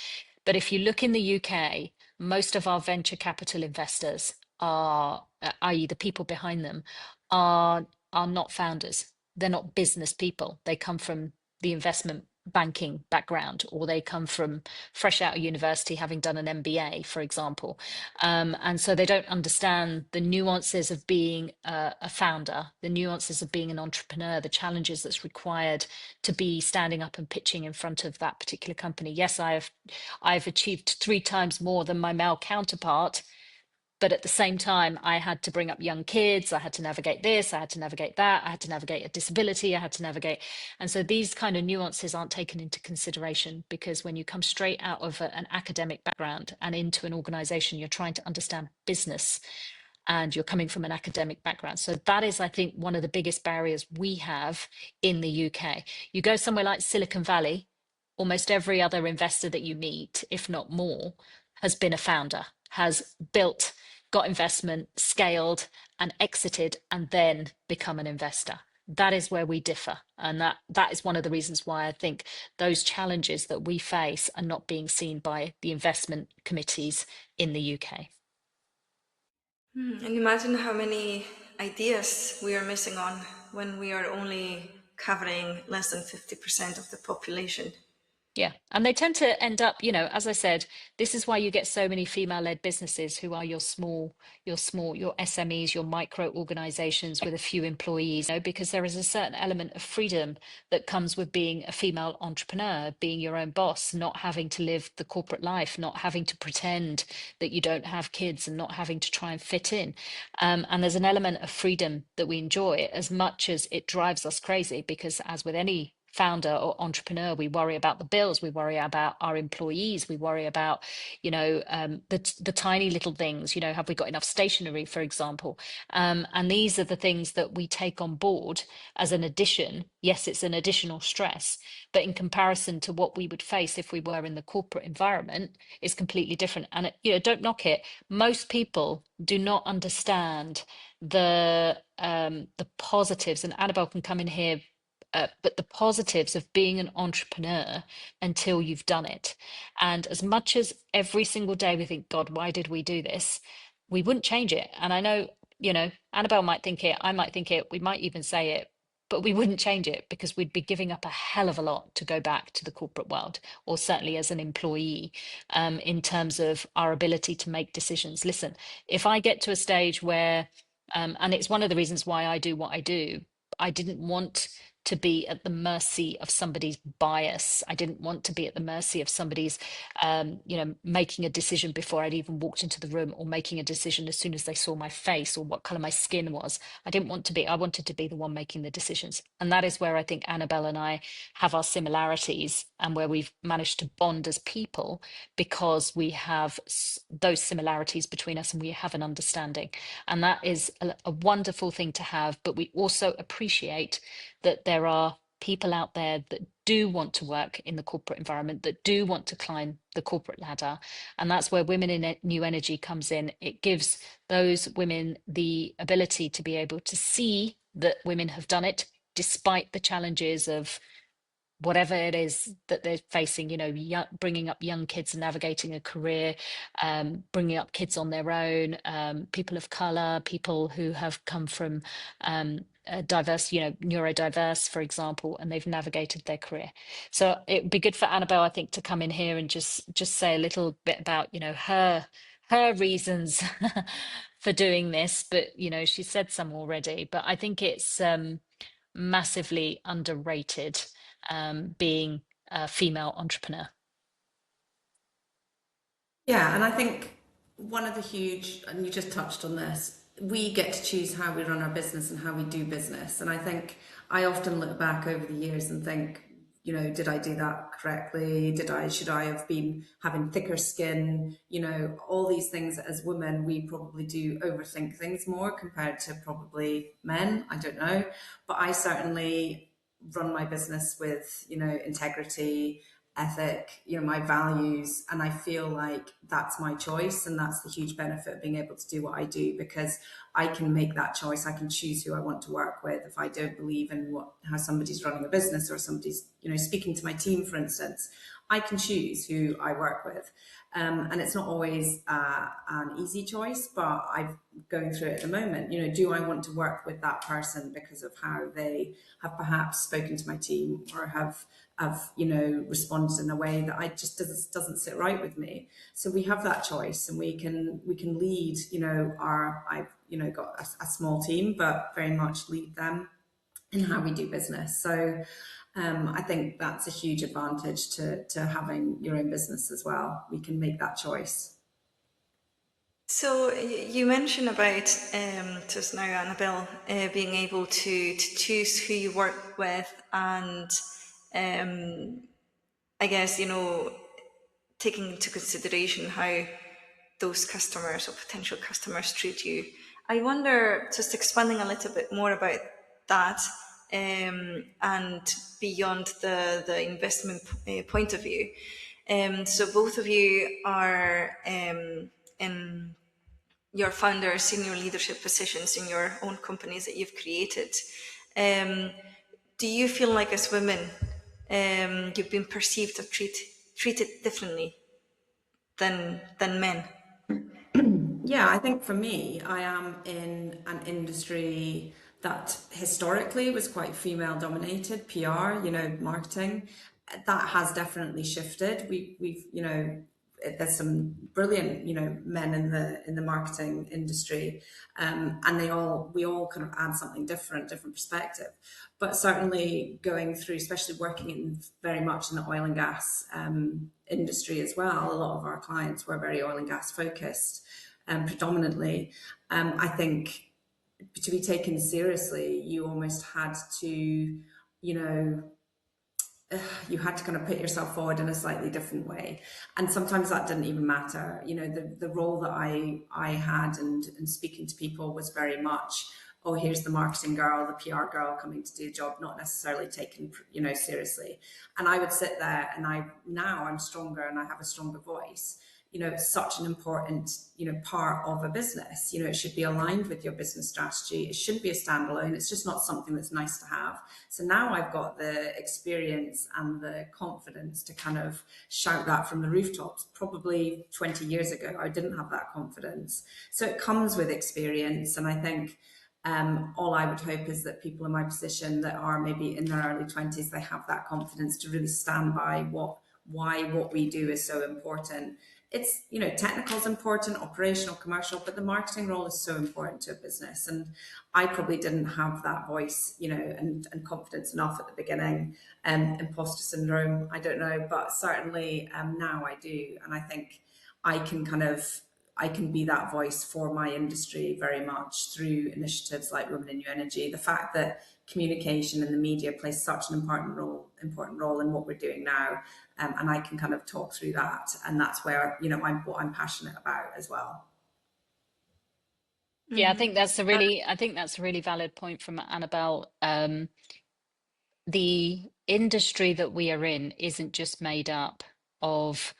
But if you look in the UK, most of our venture capital investors are, i.e., the people behind them, are not founders. They're not business people. They come from the investment banking background, or they come from fresh out of university having done an MBA, for example. And so they don't understand the nuances of being a founder, the nuances of being an entrepreneur, the challenges that's required to be standing up and pitching in front of that particular company. Yes, I've achieved 3 times more than my male counterpart, but at the same time, I had to bring up young kids. I had to navigate this. I had to navigate that. I had to navigate a disability. I had to navigate. And so these kind of nuances aren't taken into consideration, because when you come straight out of an academic background and into an organization, you're trying to understand business and you're coming from an academic background. So that is, I think, one of the biggest barriers we have in the UK. You go somewhere like Silicon Valley, almost every other investor that you meet, if not more, has been a founder, has built, got investment, scaled and exited, and then become an investor. That is where we differ. And that is one of the reasons why I think those challenges that we face are not being seen by the investment committees in the UK. And imagine how many ideas we are missing on when we are only covering less than 50% of the population. Yeah. And they tend to end up, you know, as I said, this is why you get so many female-led businesses who are your SMEs, your micro organizations with a few employees, you know, because there is a certain element of freedom that comes with being a female entrepreneur, being your own boss, not having to live the corporate life, not having to pretend that you don't have kids and not having to try and fit in. And there's an element of freedom that we enjoy, as much as it drives us crazy, because as with any founder or entrepreneur, we worry about the bills, we worry about our employees, we worry about, you know, the tiny little things, you know, have we got enough stationery, for example. And these are the things that we take on board as an addition. Yes, it's an additional stress, but in comparison to what we would face if we were in the corporate environment, is completely different. And you know, don't knock it, most people do not understand the positives, and Annabel can come in here, but the positives of being an entrepreneur until you've done it. And as much as every single day we think, God, why did we do this? We wouldn't change it. And I know, you know, Annabel might think it, I might think it, we might even say it, but we wouldn't change it, because we'd be giving up a hell of a lot to go back to the corporate world, or certainly as an employee, in terms of our ability to make decisions. Listen, if I get to a stage where, and it's one of the reasons why I do what I do, I didn't want to be at the mercy of somebody's bias. I didn't want to be at the mercy of somebody's, you know, making a decision before I'd even walked into the room, or making a decision as soon as they saw my face or what color my skin was. I didn't want to be, I wanted to be the one making the decisions. And that is where I think Annabel and I have our similarities, and where we've managed to bond as people, because we have those similarities between us and we have an understanding. And that is a wonderful thing to have. But we also appreciate that there are people out there that do want to work in the corporate environment, that do want to climb the corporate ladder. And that's where Women in New Energy comes in. It gives those women the ability to be able to see that women have done it, despite the challenges of whatever it is that they're facing, you know, bringing up young kids and navigating a career, bringing up kids on their own, people of color, people who have come from diverse, you know, neurodiverse, for example, and they've navigated their career. So it'd be good for Annabel, I think, to come in here and just say a little bit about, you know, her reasons for doing this. But, you know, she said some already, but I think it's massively underrated, being a female entrepreneur. Yeah, and I think one of the huge, and you just touched on this, we get to choose how we run our business and how we do business. And I think I often look back over the years and think, you know, did I do that correctly? Should I have been having thicker skin? You know, all these things as women, we probably do overthink things more compared to probably men. I don't know. But I certainly run my business with, you know, integrity, ethic, you know, my values. And I feel like that's my choice. And that's the huge benefit of being able to do what I do, because I can make that choice. I can choose who I want to work with. If I don't believe in how somebody's running a business, or somebody's, you know, speaking to my team, for instance, I can choose who I work with. And it's not always an easy choice, but I'm going through it at the moment. You know, do I want to work with that person because of how they have perhaps spoken to my team, or have you know, responded in a way that I just doesn't sit right with me? So we have that choice, and we can lead. You know, I've, you know, got a small team, but very much lead them in how we do business. So I think that's a huge advantage to having your own business as well. We can make that choice. So you mentioned about just now, Annabel, being able to choose who you work with, and I guess, you know, taking into consideration how those customers or potential customers treat you. I wonder, just expanding a little bit more about that, and beyond the investment point of view. So both of you are in your founder, senior leadership positions in your own companies that you've created. Do you feel like, as women, you've been perceived or treated differently than men? Yeah, I think for me, I am in an industry that historically was quite female dominated, PR, you know, marketing. That has definitely shifted. We've, you know, there's some brilliant, you know, men in the marketing industry, and we all kind of add something different perspective. But certainly going through, especially working in very much in the oil and gas industry as well, a lot of our clients were very oil and gas focused, predominantly. I think to be taken seriously, you almost had to, you know, you had to kind of put yourself forward in a slightly different way, and sometimes that didn't even matter. You know, the role that I had and speaking to people was very much, oh, here's the marketing girl, the PR girl coming to do a job, not necessarily taken, you know, seriously. And I would sit there, and now I'm stronger and I have a stronger voice. You know, it's such an important, you know, part of a business. You know, it should be aligned with your business strategy. It shouldn't be a standalone. It's just not something that's nice to have. So now I've got the experience and the confidence to kind of shout that from the rooftops. Probably 20 years ago, I didn't have that confidence. So it comes with experience. And I think all I would hope is that people in my position that are maybe in their early 20s, they have that confidence to really stand by why what we do is so important. It's, you know, technical is important, operational, commercial, but the marketing role is so important to a business. And I probably didn't have that voice, you know, and confidence enough at the beginning. Imposter syndrome, I don't know, but certainly now I do. And I think I can be that voice for my industry very much through initiatives like Women in New Energy. The fact that communication and the media plays such an important role in what we're doing now, and I can kind of talk through that, and that's where, you know, what I'm passionate about as well. Yeah, I think that's a really valid point from Annabel. The industry that we are in isn't just made up of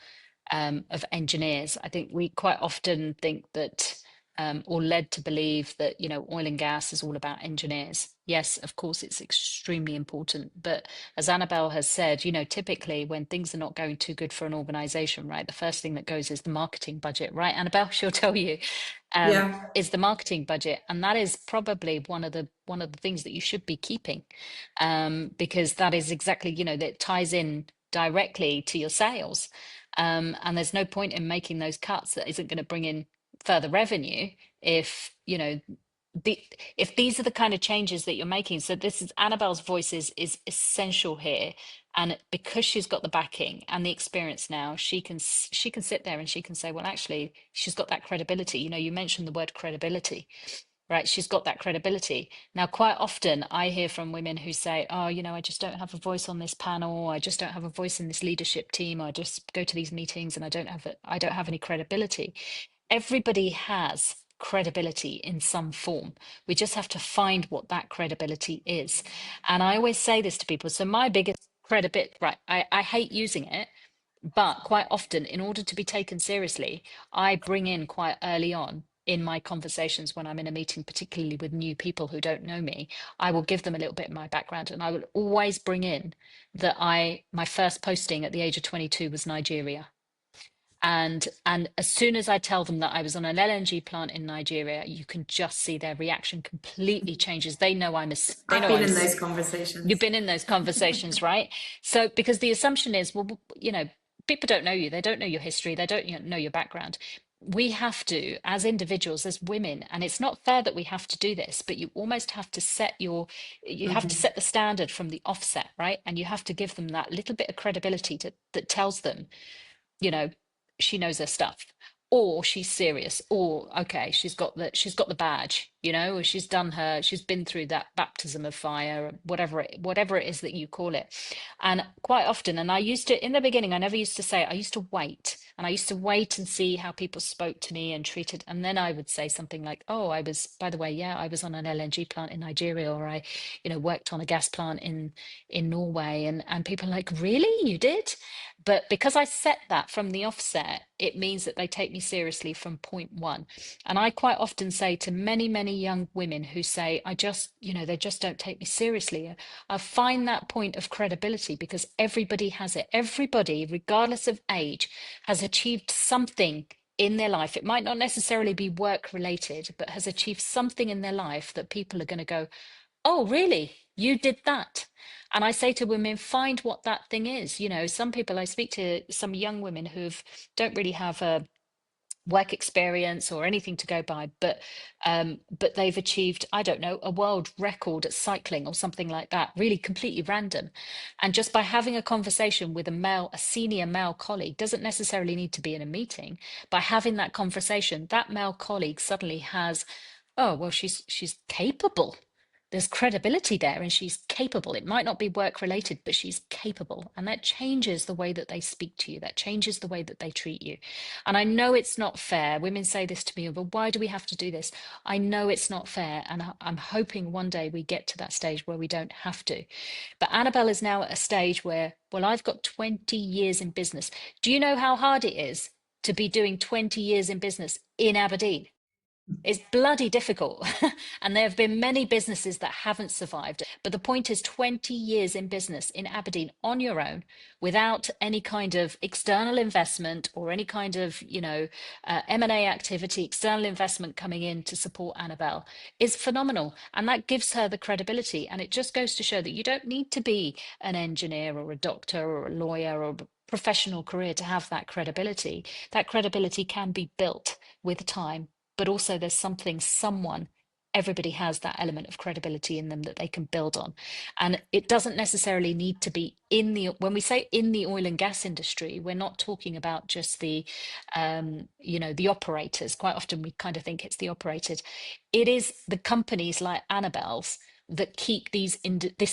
engineers. I think we quite often think that, or led to believe that, you know, oil and gas is all about engineers. Yes, of course, it's extremely important. But as Annabel has said, you know, typically when things are not going too good for an organization, right, the first thing that goes is the marketing budget, right? Annabel, she'll tell you, Yeah. is the marketing budget. And that is probably one of the things that you should be keeping, because that is exactly, you know, that ties in directly to your sales. And there's no point in making those cuts that isn't going to bring in further revenue if, you know, if these are the kind of changes that you're making. So this is Annabel's voice is essential here, and because she's got the backing and the experience now, she can sit there and she can say, well, actually, she's got that credibility. You know, you mentioned the word credibility. right? She's got that credibility. Now, quite often I hear from women who say, oh, you know, I just don't have a voice on this panel. I just don't have a voice in this leadership team. I just go to these meetings and I don't have any credibility. Everybody has credibility in some form. We just have to find what that credibility is. And I always say this to people. So my biggest credibility, right, I hate using it, but quite often, in order to be taken seriously, I bring in quite early on in my conversations when I'm in a meeting, particularly with new people who don't know me, I will give them a little bit of my background, and I will always bring in that my first posting at the age of 22 was Nigeria. And as soon as I tell them that I was on an LNG plant in Nigeria, you can just see their reaction completely changes. They know I've been in those conversations. You've been in those conversations, right? So because the assumption is, well, you know, people don't know you, they don't know your history, they don't know your background. We have to, as individuals, as women, and it's not fair that we have to do this, but you almost have to set have to set the standard from the offset, right? And you have to give them that little bit of credibility that tells them, you know, she knows her stuff, or she's serious, or okay, she's got the badge, you know, or she's been through that baptism of fire, whatever it is that you call it. And quite often, and I used to, in the beginning, I never used to say it, I used to wait, and I used to wait and see how people spoke to me and treated, and then I would say something like, oh, I was, by the way, yeah, I was on an LNG plant in Nigeria, or I, you know, worked on a gas plant in Norway, and people are like, really, you did? But because I set that from the offset, it means that they take me seriously from point one. And I quite often say to many, many young women who say, I just, you know, they just don't take me seriously. I find that point of credibility because everybody has it. Everybody, regardless of age, has achieved something in their life. It might not necessarily be work related, but has achieved something in their life that people are going to go, oh, really? You did that? And I say to women, find what that thing is. You know, some people, I speak to some young women who don't really have a work experience or anything to go by, but they've achieved, I don't know, a world record at cycling or something like that, really completely random. And just by having a conversation with a senior male colleague, doesn't necessarily need to be in a meeting. By having that conversation, that male colleague suddenly has, oh, well, she's capable. There's credibility there and she's capable. It might not be work related, but she's capable. And that changes the way that they speak to you. That changes the way that they treat you. And I know it's not fair. Women say this to me, but why do we have to do this? I know it's not fair. And I'm hoping one day we get to that stage where we don't have to. But Annabel is now at a stage where, well, I've got 20 years in business. Do you know how hard it is to be doing 20 years in business in Aberdeen? It's bloody difficult. And there have been many businesses that haven't survived. But the point is 20 years in business in Aberdeen on your own without any kind of external investment or any kind of, you know, M&A activity, external investment coming in to support Annabel is phenomenal. And that gives her the credibility. And it just goes to show that you don't need to be an engineer or a doctor or a lawyer or a professional career to have that credibility. That credibility can be built with time. But also there's everybody has that element of credibility in them that they can build on. And it doesn't necessarily need to be when we say in the oil and gas industry, we're not talking about just the, you know, the operators. Quite often we kind of think it's the operators. It is the companies like Annabel's that keep this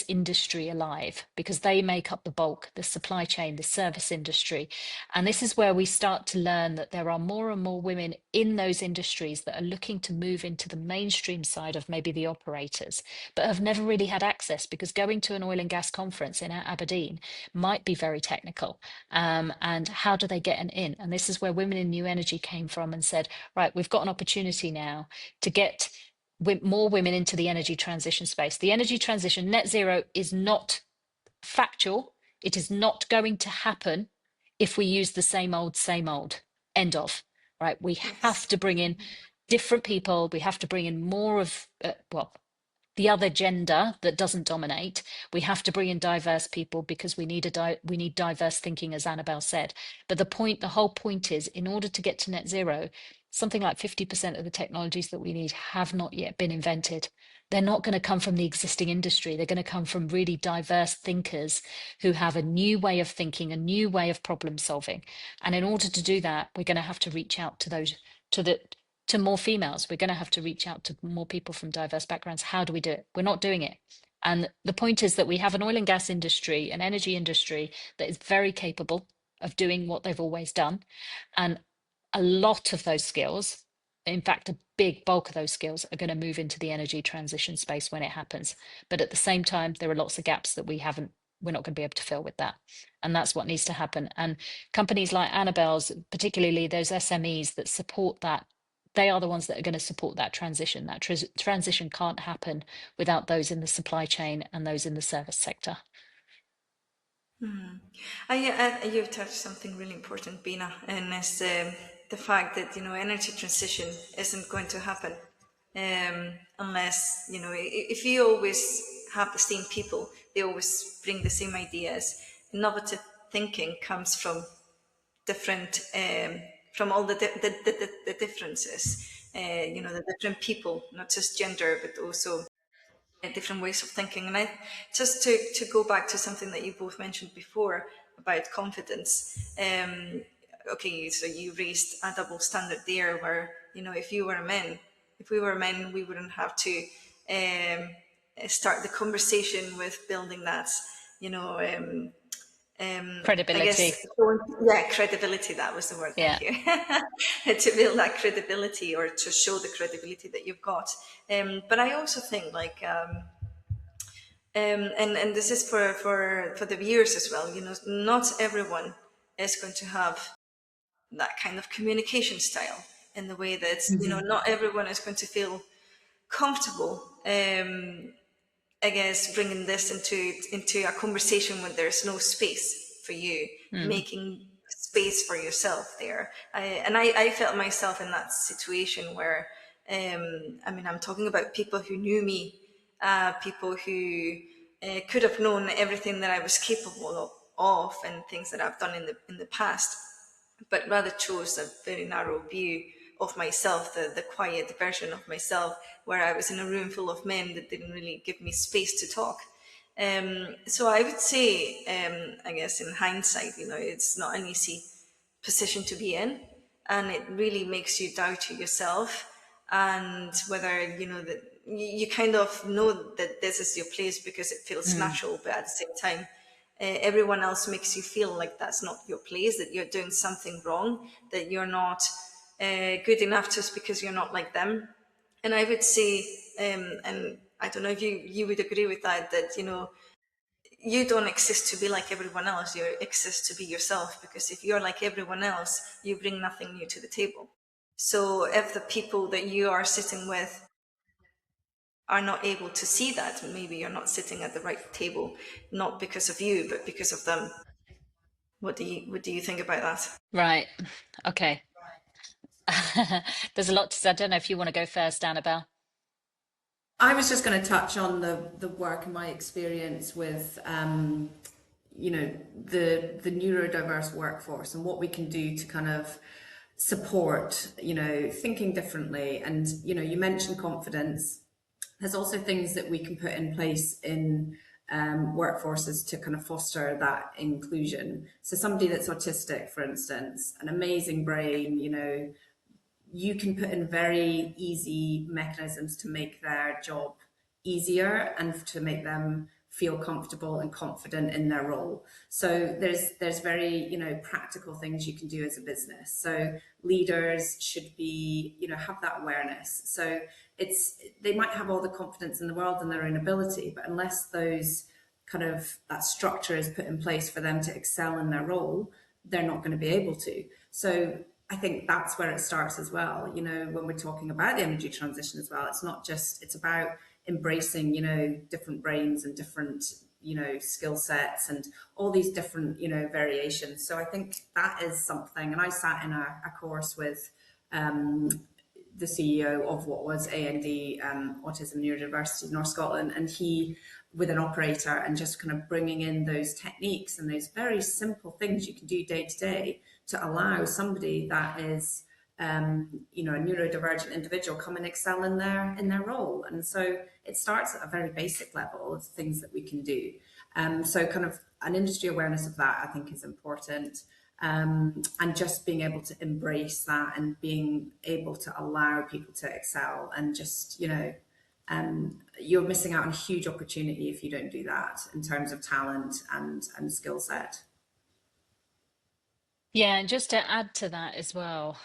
industry alive because they make up the bulk, the supply chain, the service industry. And this is where we start to learn that there are more and more women in those industries that are looking to move into the mainstream side of maybe the operators, but have never really had access because going to an oil and gas conference in Aberdeen might be very technical. And how do they get an in? And this is where Women in New Energy came from and said, right, we've got an opportunity now to get more women into the energy transition space. The energy transition, net zero, is not factual. It is not going to happen if we use the same old, end of, right? We have to bring in different people. We have to bring in more of, the other gender that doesn't dominate. We have to bring in diverse people because we need diverse thinking, as Annabel said. But the whole point is, in order to get to net zero, something like 50% of the technologies that we need have not yet been invented. They're not going to come from the existing industry. They're going to come from really diverse thinkers who have a new way of thinking, a new way of problem solving. And in order to do that, we're going to have to reach out to to more females. We're going to have to reach out to more people from diverse backgrounds. How do we do it? We're not doing it. And the point is that we have an oil and gas industry, an energy industry that is very capable of doing what they've always done. And a lot of those skills, in fact, a big bulk of those skills are going to move into the energy transition space when it happens. But at the same time, there are lots of gaps that we're not going to be able to fill with that. And that's what needs to happen. And companies like Annabel's, particularly those SMEs that support that, they are the ones that are going to support that transition. That transition can't happen without those in the supply chain and those in the service sector. You've touched something really important, Beena, and it's the fact that energy transition isn't going to happen unless if you always have the same people, they always bring the same ideas. Innovative thinking comes from different, from all the differences. The different people, not just gender, but also different ways of thinking. And just to go back to something that you both mentioned before about confidence. Okay, so you raised a double standard there, where if we were men, we wouldn't have to start the conversation with building that, Credibility. I guess, credibility, that was the word, Yeah. thank you. To build that credibility, or to show the credibility that you've got. But I also think, like, and this is for the viewers as well, not everyone is going to have that kind of communication style, in the way that, not everyone is going to feel comfortable, I guess, bringing this into a conversation when there's no space for you, making space for yourself there. I felt myself in that situation where, I'm talking about people who knew me, people who could have known everything that I was capable of and things that I've done in the past, but rather chose a very narrow view of myself, the quiet version of myself, where I was in a room full of men that didn't really give me space to talk. So I would say, I guess in hindsight, it's not an easy position to be in, and it really makes you doubt yourself, and whether, that you kind of know that this is your place because it feels natural, but at the same time, everyone else makes you feel like that's not your place, that you're doing something wrong, that you're not good enough just because you're not like them. And I would say, and I don't know if you would agree with that, you don't exist to be like everyone else, you exist to be yourself, because if you're like everyone else, you bring nothing new to the table. So if the people that you are sitting with are not able to see that, maybe you're not sitting at the right table, not because of you, but because of them. What do you think about that? Right. Okay. There's a lot to say. I don't know if you want to go first, Annabel. I was just going to touch on the work and my experience with the neurodiverse workforce, and what we can do to kind of support thinking differently. And you mentioned confidence. There's also things that we can put in place in workforces to kind of foster that inclusion. So somebody that's autistic, for instance, an amazing brain, you can put in very easy mechanisms to make their job easier and to make them feel comfortable and confident in their role. So there's very practical things you can do as a business. So leaders should be have that awareness. So they might have all the confidence in the world in their own ability, but unless that structure is put in place for them to excel in their role, they're not going to be able to. So I think that's where it starts as well. When we're talking about the energy transition as well, it's about embracing, different brains and different, skill sets and all these different, variations. So I think that is something. And I sat in a course with the CEO of what was AND, Autism Neurodiversity North Scotland, and he, with an operator, and just kind of bringing in those techniques and those very simple things you can do day to day to allow somebody that is a neurodivergent individual come and excel in their role. And so it starts at a very basic level of things that we can do. So kind of an industry awareness of that, I think, is important. and just being able to embrace that and being able to allow people to excel and just, you're missing out on a huge opportunity if you don't do that in terms of talent and skill set. Yeah, and just to add to that as well,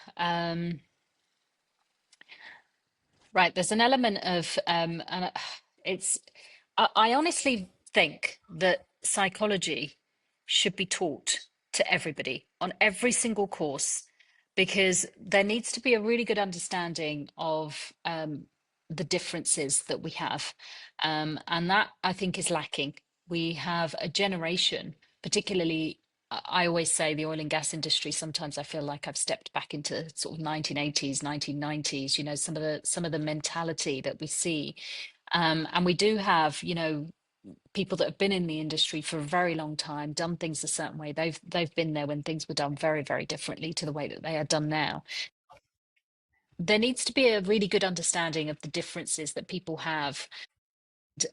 right, there's an element of, it's, I honestly think that psychology should be taught to everybody on every single course, because there needs to be a really good understanding of the differences that we have. And that I think is lacking. We have a generation, particularly I always say the oil and gas industry, sometimes I feel like I've stepped back into sort of 1980s, 1990s, some of the mentality that we see. And we do have, people that have been in the industry for a very long time, done things a certain way. They've been there when things were done very, very differently to the way that they are done now. There needs to be a really good understanding of the differences that people have,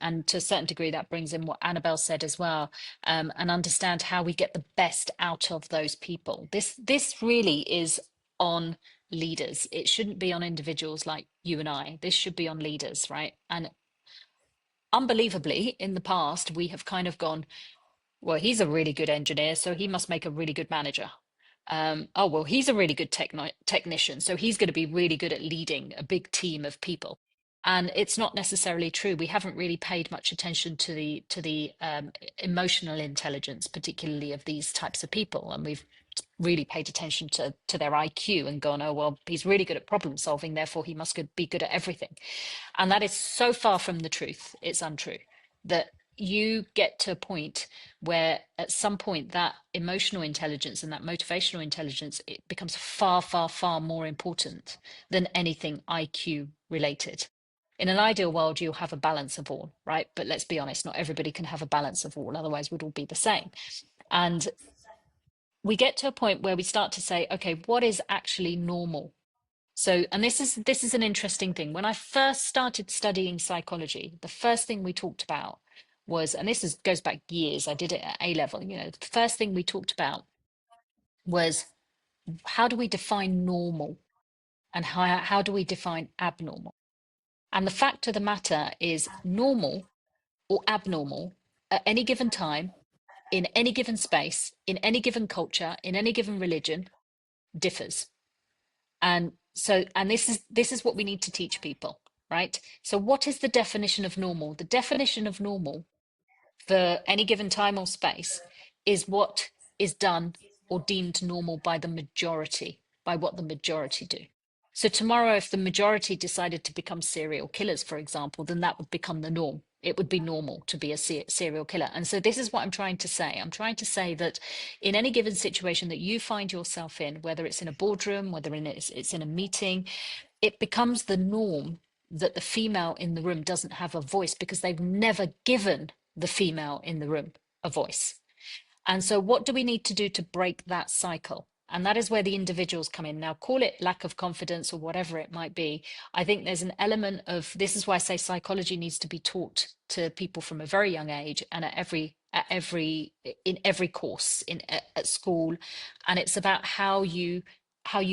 and to a certain degree that brings in what Annabel said as well, and understand how we get the best out of those people. This really is on leaders. It shouldn't be on individuals like you and I. This should be on leaders, right? And unbelievably, in the past, we have kind of gone, well, he's a really good engineer, so he must make a really good manager. Oh, well, he's a really good technician, so he's going to be really good at leading a big team of people. And it's not necessarily true. We haven't really paid much attention to the emotional intelligence, particularly of these types of people, and we've really paid attention to their IQ and gone, oh, well, he's really good at problem solving, therefore he must be good at everything. And that is so far from the truth. It's untrue. That you get to a point where at some point that emotional intelligence and that motivational intelligence, it becomes far, far, far more important than anything IQ related. In an ideal world, you'll have a balance of all, right? But let's be honest, not everybody can have a balance of all, otherwise we'd all be the same. And we get to a point where we start to say, okay, what is actually normal? So, and this is an interesting thing. When I first started studying psychology, the first thing we talked about was, and goes back years, I did it at A level, the first thing we talked about was, how do we define normal and how do we define abnormal? And the fact of the matter is, normal or abnormal at any given time, in any given space, in any given culture, in any given religion, differs. And so, and this is what we need to teach people, right? So what is the definition of normal? The definition of normal for any given time or space is what is done or deemed normal by the majority, by what the majority do. So tomorrow, if the majority decided to become serial killers, for example, then that would become the norm. It would be normal to be a serial killer. And so this is what I'm trying to say. I'm trying to say that in any given situation that you find yourself in, whether it's in a boardroom, whether it's in a meeting, it becomes the norm that the female in the room doesn't have a voice because they've never given the female in the room a voice. And so what do we need to do to break that cycle? And that is where the individuals come in. Now, call it lack of confidence or whatever it might be. I think there's an element of, this is why I say psychology needs to be taught to people from a very young age and in every course at school. And it's about how you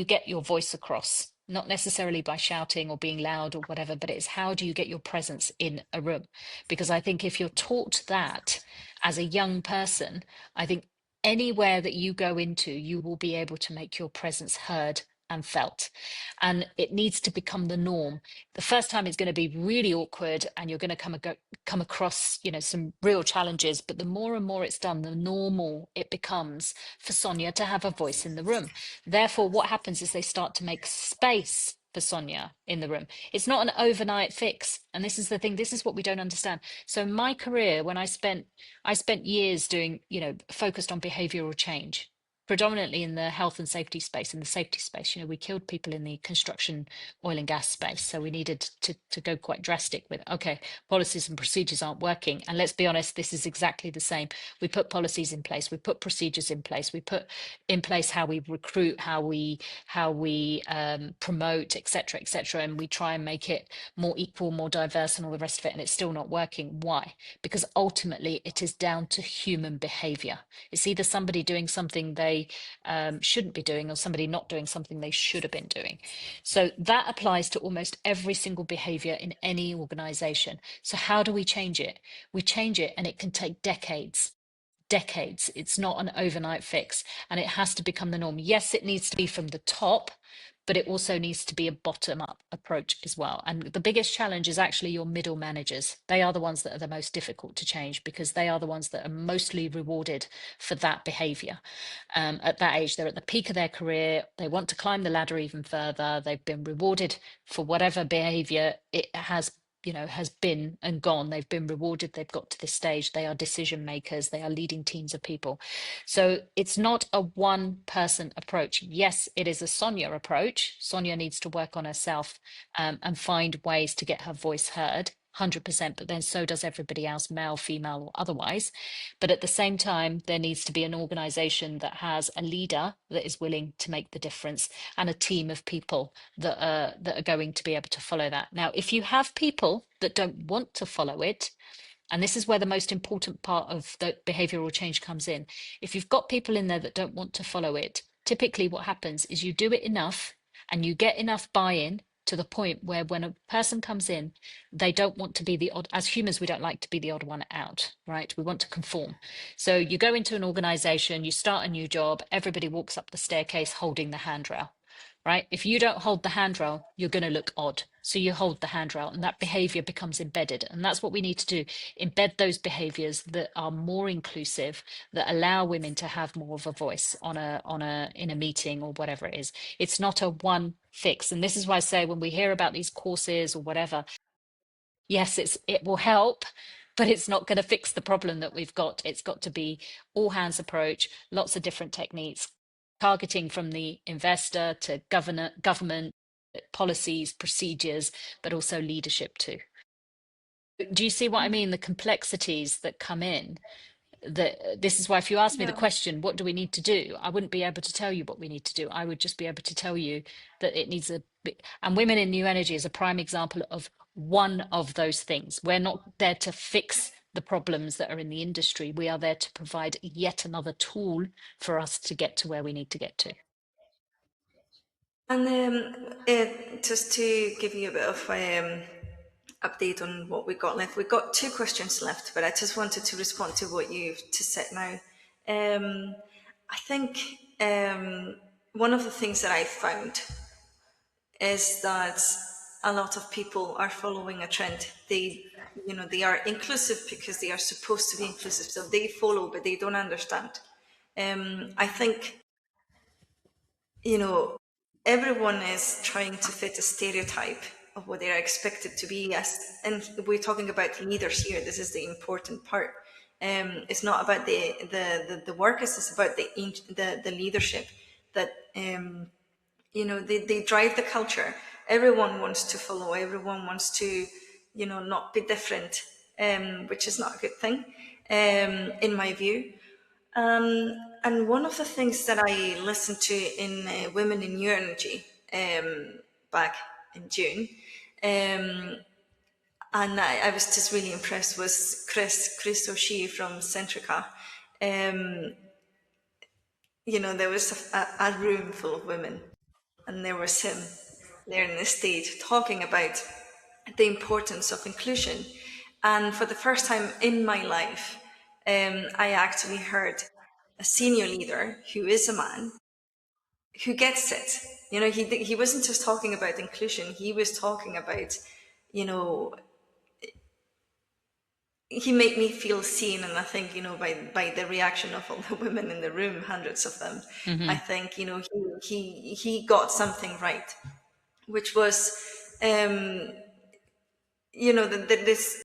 get your voice across, not necessarily by shouting or being loud or whatever, but it's how do you get your presence in a room? Because I think if you're taught that as a young person, I think anywhere that you go into, you will be able to make your presence heard and felt. And it needs to become the norm. The first time it's going to be really awkward and you're going to come across, some real challenges, but the more and more it's done, the normal it becomes for Sonia to have a voice in the room. Therefore, what happens is they start to make space for Sonia in the room. It's not an overnight fix. And this is the thing, this is what we don't understand. So my career, when I spent years doing, focused on behavioral change, predominantly in the health and safety space, in the safety space. We killed people in the construction, oil and gas space. So we needed to go quite drastic with, okay, policies and procedures aren't working. And let's be honest, this is exactly the same. We put policies in place, we put procedures in place, we put in place how we recruit, how we promote, etc., etc. And we try and make it more equal, more diverse and all the rest of it. And it's still not working. Why? Because ultimately it is down to human behavior. It's either somebody doing something they they shouldn't be doing, or somebody not doing something they should have been doing. So that applies to almost every single behavior in any organization. So how do we change it? We change it, and it can take decades. Decades. It's not an overnight fix, and it has to become the norm. Yes, it needs to be from the top, but it also needs to be a bottom up approach as well. And the biggest challenge is actually your middle managers. They are the ones that are the most difficult to change, because they are the ones that are mostly rewarded for that behavior. At that age, they're at the peak of their career. They want to climb the ladder even further. They've been rewarded for whatever behavior it has, has been and gone. They've been rewarded. They've got to this stage. They are decision makers. They are leading teams of people. So it's not a one person approach. Yes, it is a Sonia approach. Sonia needs to work on herself and find ways to get her voice heard. 100%, but then so does everybody else, male, female, or otherwise. But at the same time, there needs to be an organization that has a leader that is willing to make the difference, and a team of people that are going to be able to follow that. Now, if you have people that don't want to follow it, and this is where the most important part of the behavioral change comes in. If you've got people in there that don't want to follow it, typically what happens is you do it enough and you get enough buy-in to the point where when a person comes in, they don't want to be the odd. As humans, we don't like to be the odd one out, right? We want to conform. So you go into an organization, you start a new job, everybody walks up the staircase holding the handrail, right? If you don't hold the handrail, you're going to look odd. So you hold the handrail, and that behavior becomes embedded. And that's what we need to do. Embed those behaviors that are more inclusive, that allow women to have more of a voice in a meeting or whatever it is. It's not a one fix. And this is why I say, when we hear about these courses or whatever, yes, it will help, but it's not going to fix the problem that we've got. It's got to be all hands approach, lots of different techniques, targeting from the investor to government policies, procedures, but also leadership too. Do you see what I mean? The complexities that come in. This is why, if you ask me the Yeah. question, what do we need to do? I wouldn't be able to tell you what we need to do. I would just be able to tell you that it needs and Women in New Energy is a prime example of one of those things. We're not there to fix the problems that are in the industry. We are there to provide yet another tool for us to get to where we need to get to. And just to give you a bit of update on what we got left, we've got 2 questions left, but I just wanted to respond to what you've just said now. I think one of the things that I found is that a lot of people are following a trend. They are inclusive because they are supposed to be inclusive, so they follow, but they don't understand. I think, everyone is trying to fit a stereotype of what they are expected to be. Yes, and we're talking about leaders here. This is the important part. It's not about the workers. It's about the leadership that they drive the culture. Everyone wants to follow. Everyone wants to not be different, which is not a good thing, in my view. And one of the things that I listened to in Women in New Energy back in June, and I was just really impressed, was Chris O'Shea from Centrica. There was a room full of women, and there was him there on the stage talking about the importance of inclusion. And for the first time in my life, I actually heard a senior leader who is a man who gets it. He wasn't just talking about inclusion. He was talking about, he made me feel seen. And I think, by the reaction of all the women in the room, hundreds of them, I think, he got something right, which was, this,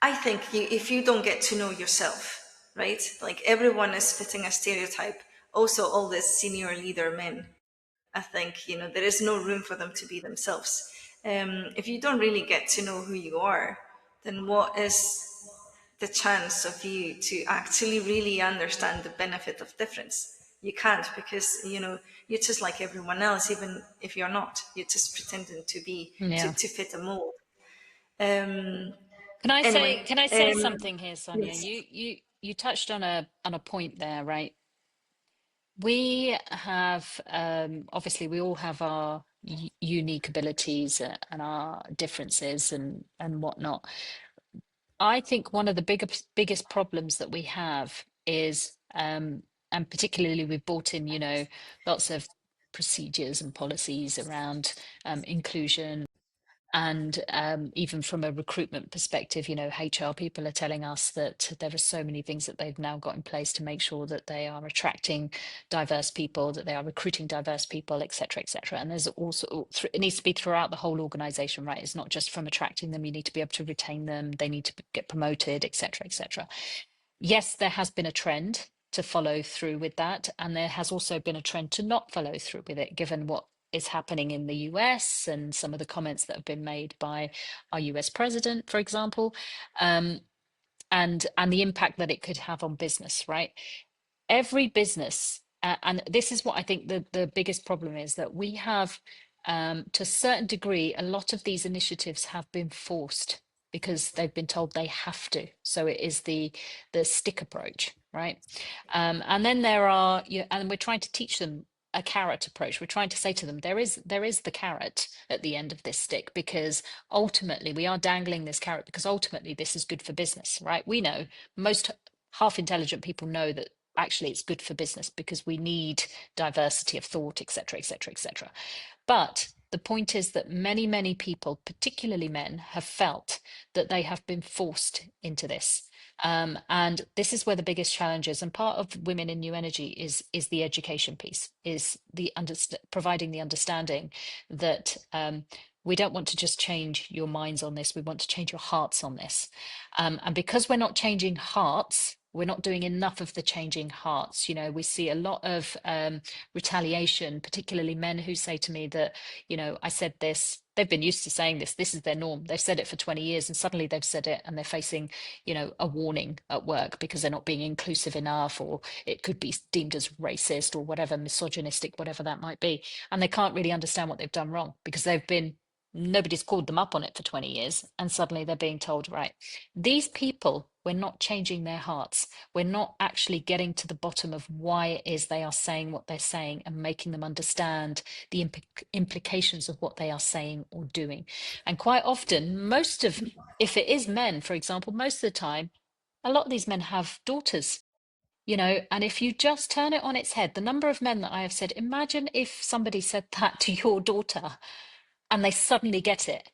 I think if you don't get to know yourself, right? Like, everyone is fitting a stereotype. Also, all these senior leader men, I think, there is no room for them to be themselves. If you don't really get to know who you are, then what is the chance of you to actually really understand the benefit of difference? You can't, because, you're just like everyone else, even if you're not. You're just pretending to be, to fit a mold. Can I Anyway, say something here, Sonia? yes. You touched on a point there, right? We have, obviously, we all have our unique abilities and our differences and whatnot. I think one of the biggest problems that we have is, and particularly we've brought in, lots of procedures and policies around inclusion. And even from a recruitment perspective, HR people are telling us that there are so many things that they've now got in place to make sure that they are attracting diverse people, that they are recruiting diverse people, et cetera, et cetera. And there's also, it needs to be throughout the whole organization, right? It's not just from attracting them. You need to be able to retain them. They need to get promoted, et cetera, et cetera. Yes, there has been a trend to follow through with that. And there has also been a trend to not follow through with it, given what is happening in the US and some of the comments that have been made by our US president, for example, and the impact that it could have on business, right? Every business, and this is what I think the biggest problem is, that we have, to a certain degree, a lot of these initiatives have been forced because they've been told they have to. So it is the stick approach, right? And then there are, and we're trying to teach them a carrot approach. We're trying to say to them, there is the carrot at the end of this stick, because ultimately we are dangling this carrot because ultimately this is good for business, right? We know, most half intelligent people know that actually it's good for business because we need diversity of thought, etc., etc., etc. But the point is that many people, particularly men, have felt that they have been forced into this. And this is where the biggest challenge is. And part of Women in New Energy is the education piece, is the providing the understanding that we don't want to just change your minds on this, we want to change your hearts on this. And because we're not changing hearts, we're not doing enough of the changing hearts. We see a lot of retaliation, particularly men who say to me that, I said this, they've been used to saying this is their norm. They've said it for 20 years and suddenly they've said it and they're facing, a warning at work because they're not being inclusive enough, or it could be deemed as racist or whatever, misogynistic, whatever that might be. And they can't really understand what they've done wrong because nobody's called them up on it for 20 years. And suddenly they're being told, right, these people, we're not changing their hearts. We're not actually getting to the bottom of why it is they are saying what they're saying and making them understand the implications of what they are saying or doing. And quite often, if it is men, for example, most of the time, a lot of these men have daughters. And if you just turn it on its head, the number of men that I have said, imagine if somebody said that to your daughter and they suddenly get it.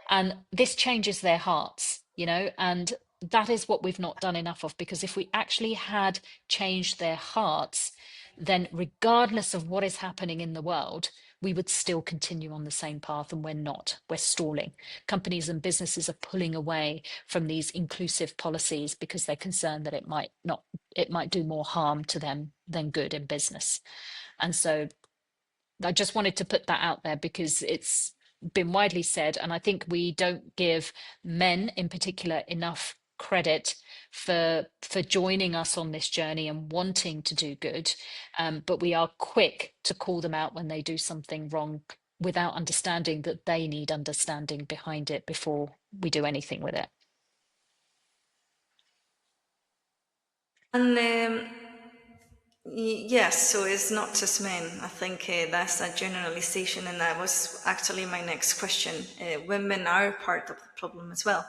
And this changes their hearts, and that is what we've not done enough of, because if we actually had changed their hearts, then regardless of what is happening in the world, we would still continue on the same path, and we're not. We're stalling. Companies and businesses are pulling away from these inclusive policies because they're concerned that it might do more harm to them than good in business. And so I just wanted to put that out there because it's been widely said, and I think we don't give men in particular enough credit for joining us on this journey and wanting to do good, but we are quick to call them out when they do something wrong without understanding that they need understanding behind it before we do anything with it. And yes, so it's not just men. I think that's a generalization, and that was actually my next question. Women are part of the problem as well.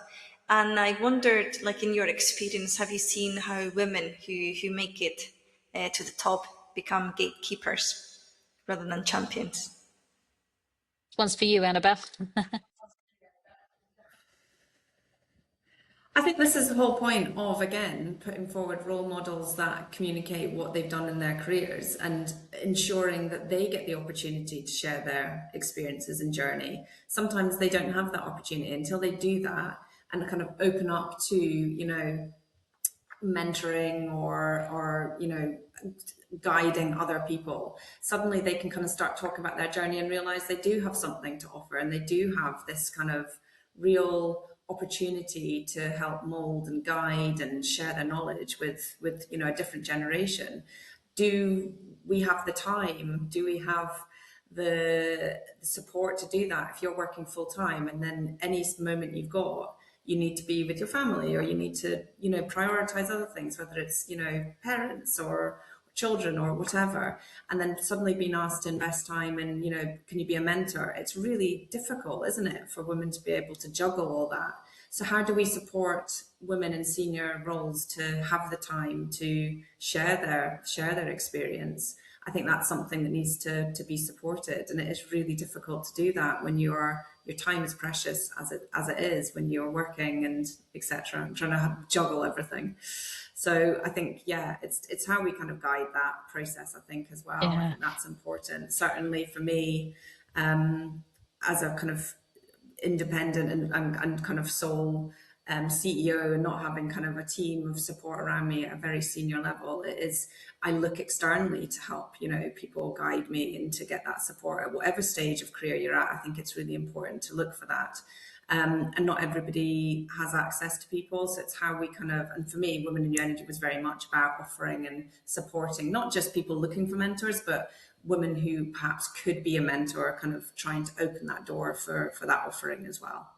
And I wondered, like in your experience, have you seen how women who make it to the top become gatekeepers rather than champions? One's for you, Annabel. I think this is the whole point of, again, putting forward role models that communicate what they've done in their careers and ensuring that they get the opportunity to share their experiences and journey. Sometimes they don't have that opportunity until they do that and kind of open up to, mentoring or guiding other people. Suddenly they can kind of start talking about their journey and realize they do have something to offer, and they do have this kind of real opportunity to help mold and guide and share their knowledge with a different generation. Do we have the time? Do we have the support to do that? If you're working full time and then any moment you've got, you need to be with your family, or you need to prioritize other things, whether it's parents or children or whatever, and then suddenly being asked to invest time in, you know, can you be a mentor? It's really difficult, isn't it, for women to be able to juggle all that. So how do we support women in senior roles to have the time to share their experience? I think that's something that needs to be supported, and it is really difficult to do that when your time is precious as it is when you're working and etc. I'm trying to juggle everything. So I think, yeah, it's how we kind of guide that process, I think, as well. I Yeah. think that's important. Certainly for me, as a kind of independent and kind of sole CEO, and not having kind of a team of support around me at a very senior level, it is, I look externally to help, you know, people guide me and to get that support at whatever stage of career you're at. I think it's really important to look for that. And not everybody has access to people, so it's how we kind of, and for me, Women in New Energy was very much about offering and supporting not just people looking for mentors, but women who perhaps could be a mentor, kind of trying to open that door for that offering as well.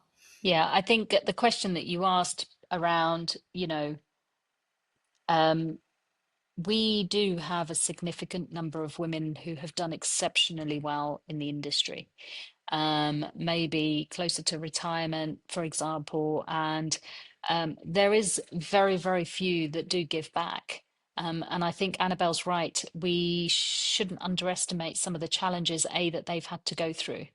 Yeah, I think the question that you asked around, you know, um, we do have a significant number of women who have done exceptionally well in the industry, maybe closer to retirement, for example, and there is very, very few that do give back. And I think Annabelle's right. We shouldn't underestimate some of the challenges, that they've had to go through.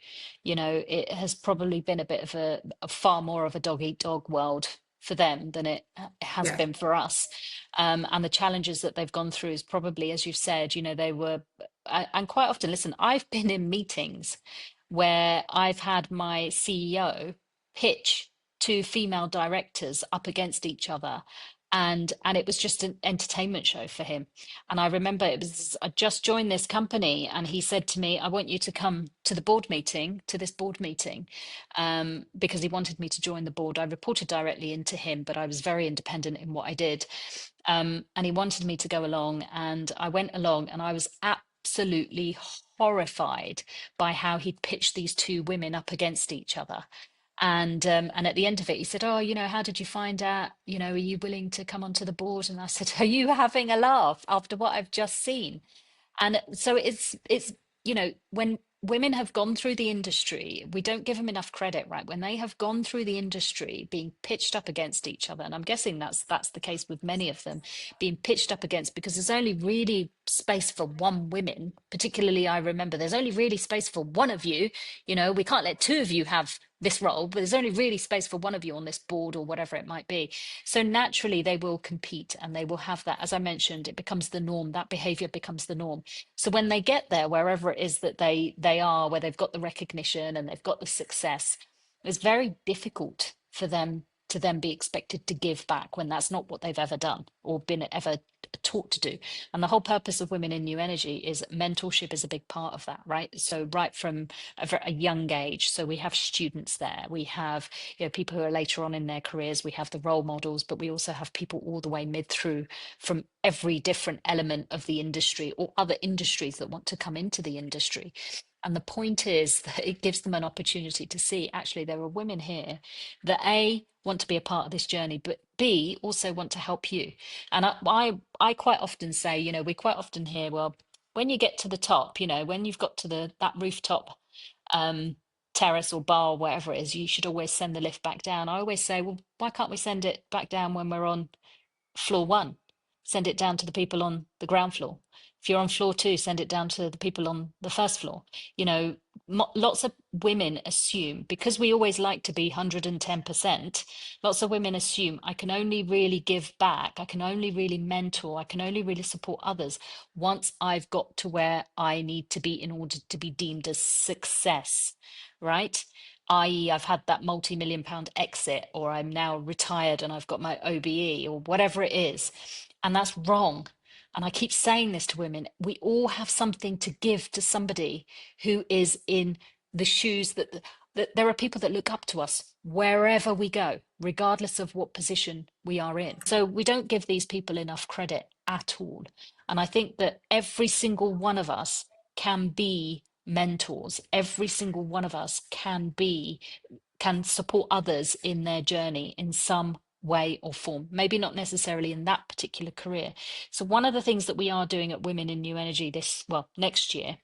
You know, it has probably been a bit of a far more of a dog eat dog world for them than it has Yeah. been for us. And the challenges that they've gone through is probably, as you've said, you know, they were, and quite often, listen, I've been in meetings where I've had my CEO pitch two female directors up against each other. And it was just an entertainment show for him. And I remember I just joined this company, and he said to me, I want you to come to the board meeting, to this board meeting, because he wanted me to join the board. I reported directly into him, but I was very independent in what I did. And he wanted me to go along, and I went along, and I was absolutely horrified by how he'd pitched these two women up against each other. And at the end of it, he said, "Oh, you know, how did you find out? You know, are you willing to come onto the board?" And I said, "Are you having a laugh after what I've just seen?" And so it's you know, when women have gone through the industry, we don't give them enough credit, right? When they have gone through the industry being pitched up against each other, and I'm guessing that's the case with many of them, being pitched up against, because there's only really space for one woman. Particularly, I remember there's only really space for one of you. You know, we can't let two of you have this role, but there's only really space for one of you on this board or whatever it might be. So naturally they will compete, and they will have that, as I mentioned, it becomes the norm. That behavior becomes the norm. So when they get there, wherever it is that they are, where they've got the recognition and they've got the success, it's very difficult for them to then be expected to give back when that's not what they've ever done or been ever taught to do. And the whole purpose of Women in New Energy is mentorship is a big part of that, right? So right from a young age, so we have students there, we have, you know, people who are later on in their careers, we have the role models, but we also have people all the way mid through from every different element of the industry or other industries that want to come into the industry. And the point is that it gives them an opportunity to see, actually, there are women here that A, want to be a part of this journey, but B, also want to help you. And I quite often say, you know, we quite often hear, well, when you get to the top, you know, when you've got to that rooftop terrace or bar or whatever it is, you should always send the lift back down. I always say, well, why can't we send it back down when we're on floor one? Send it down to the people on the ground floor. If you're on floor two, send it down to the people on the first floor. You know, lots of women assume, because we always like to be 110%, lots of women assume I can only really give back, I can only really mentor, I can only really support others once I've got to where I need to be in order to be deemed as success, right? I.e., I've had that multi-million-pound exit, or I'm now retired and I've got my OBE, or whatever it is. And that's wrong. And I keep saying this to women, we all have something to give to somebody who is in the shoes that there are people that look up to us wherever we go, regardless of what position we are in. So we don't give these people enough credit at all. And I think that every single one of us can be mentors. Every single one of us can support others in their journey in some way or form, maybe not necessarily in that particular career. So one of the things that we are doing at Women in New Energy next year,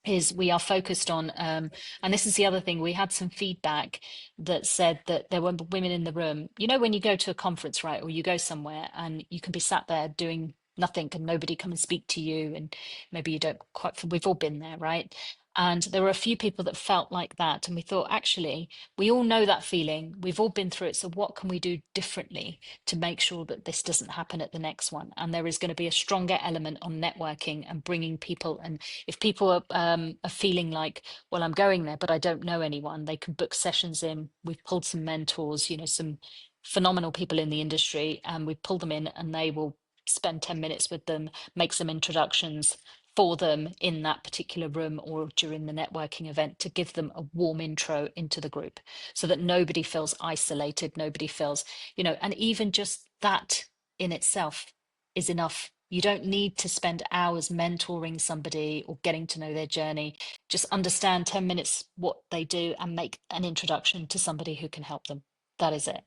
is we are focused on, and this is the other thing, we had some feedback that said that there were women in the room. You know, when you go to a conference, right, or you go somewhere and you can be sat there doing nothing and nobody come and speak to you, and maybe you don't quite, we've all been there, right? And there were a few people that felt like that. And we thought, actually, we all know that feeling. We've all been through it. So what can we do differently to make sure that this doesn't happen at the next one? And there is going to be a stronger element on networking and bringing people. And if people are feeling like, well, I'm going there, but I don't know anyone, they can book sessions in. We've pulled some mentors, you know, some phenomenal people in the industry, and we've pulled them in, and they will spend 10 minutes with them, make some introductions for them in that particular room or during the networking event, to give them a warm intro into the group so that nobody feels isolated, nobody feels, you know, and even just that in itself is enough. You don't need to spend hours mentoring somebody or getting to know their journey. Just understand 10 minutes what they do and make an introduction to somebody who can help them. That is it.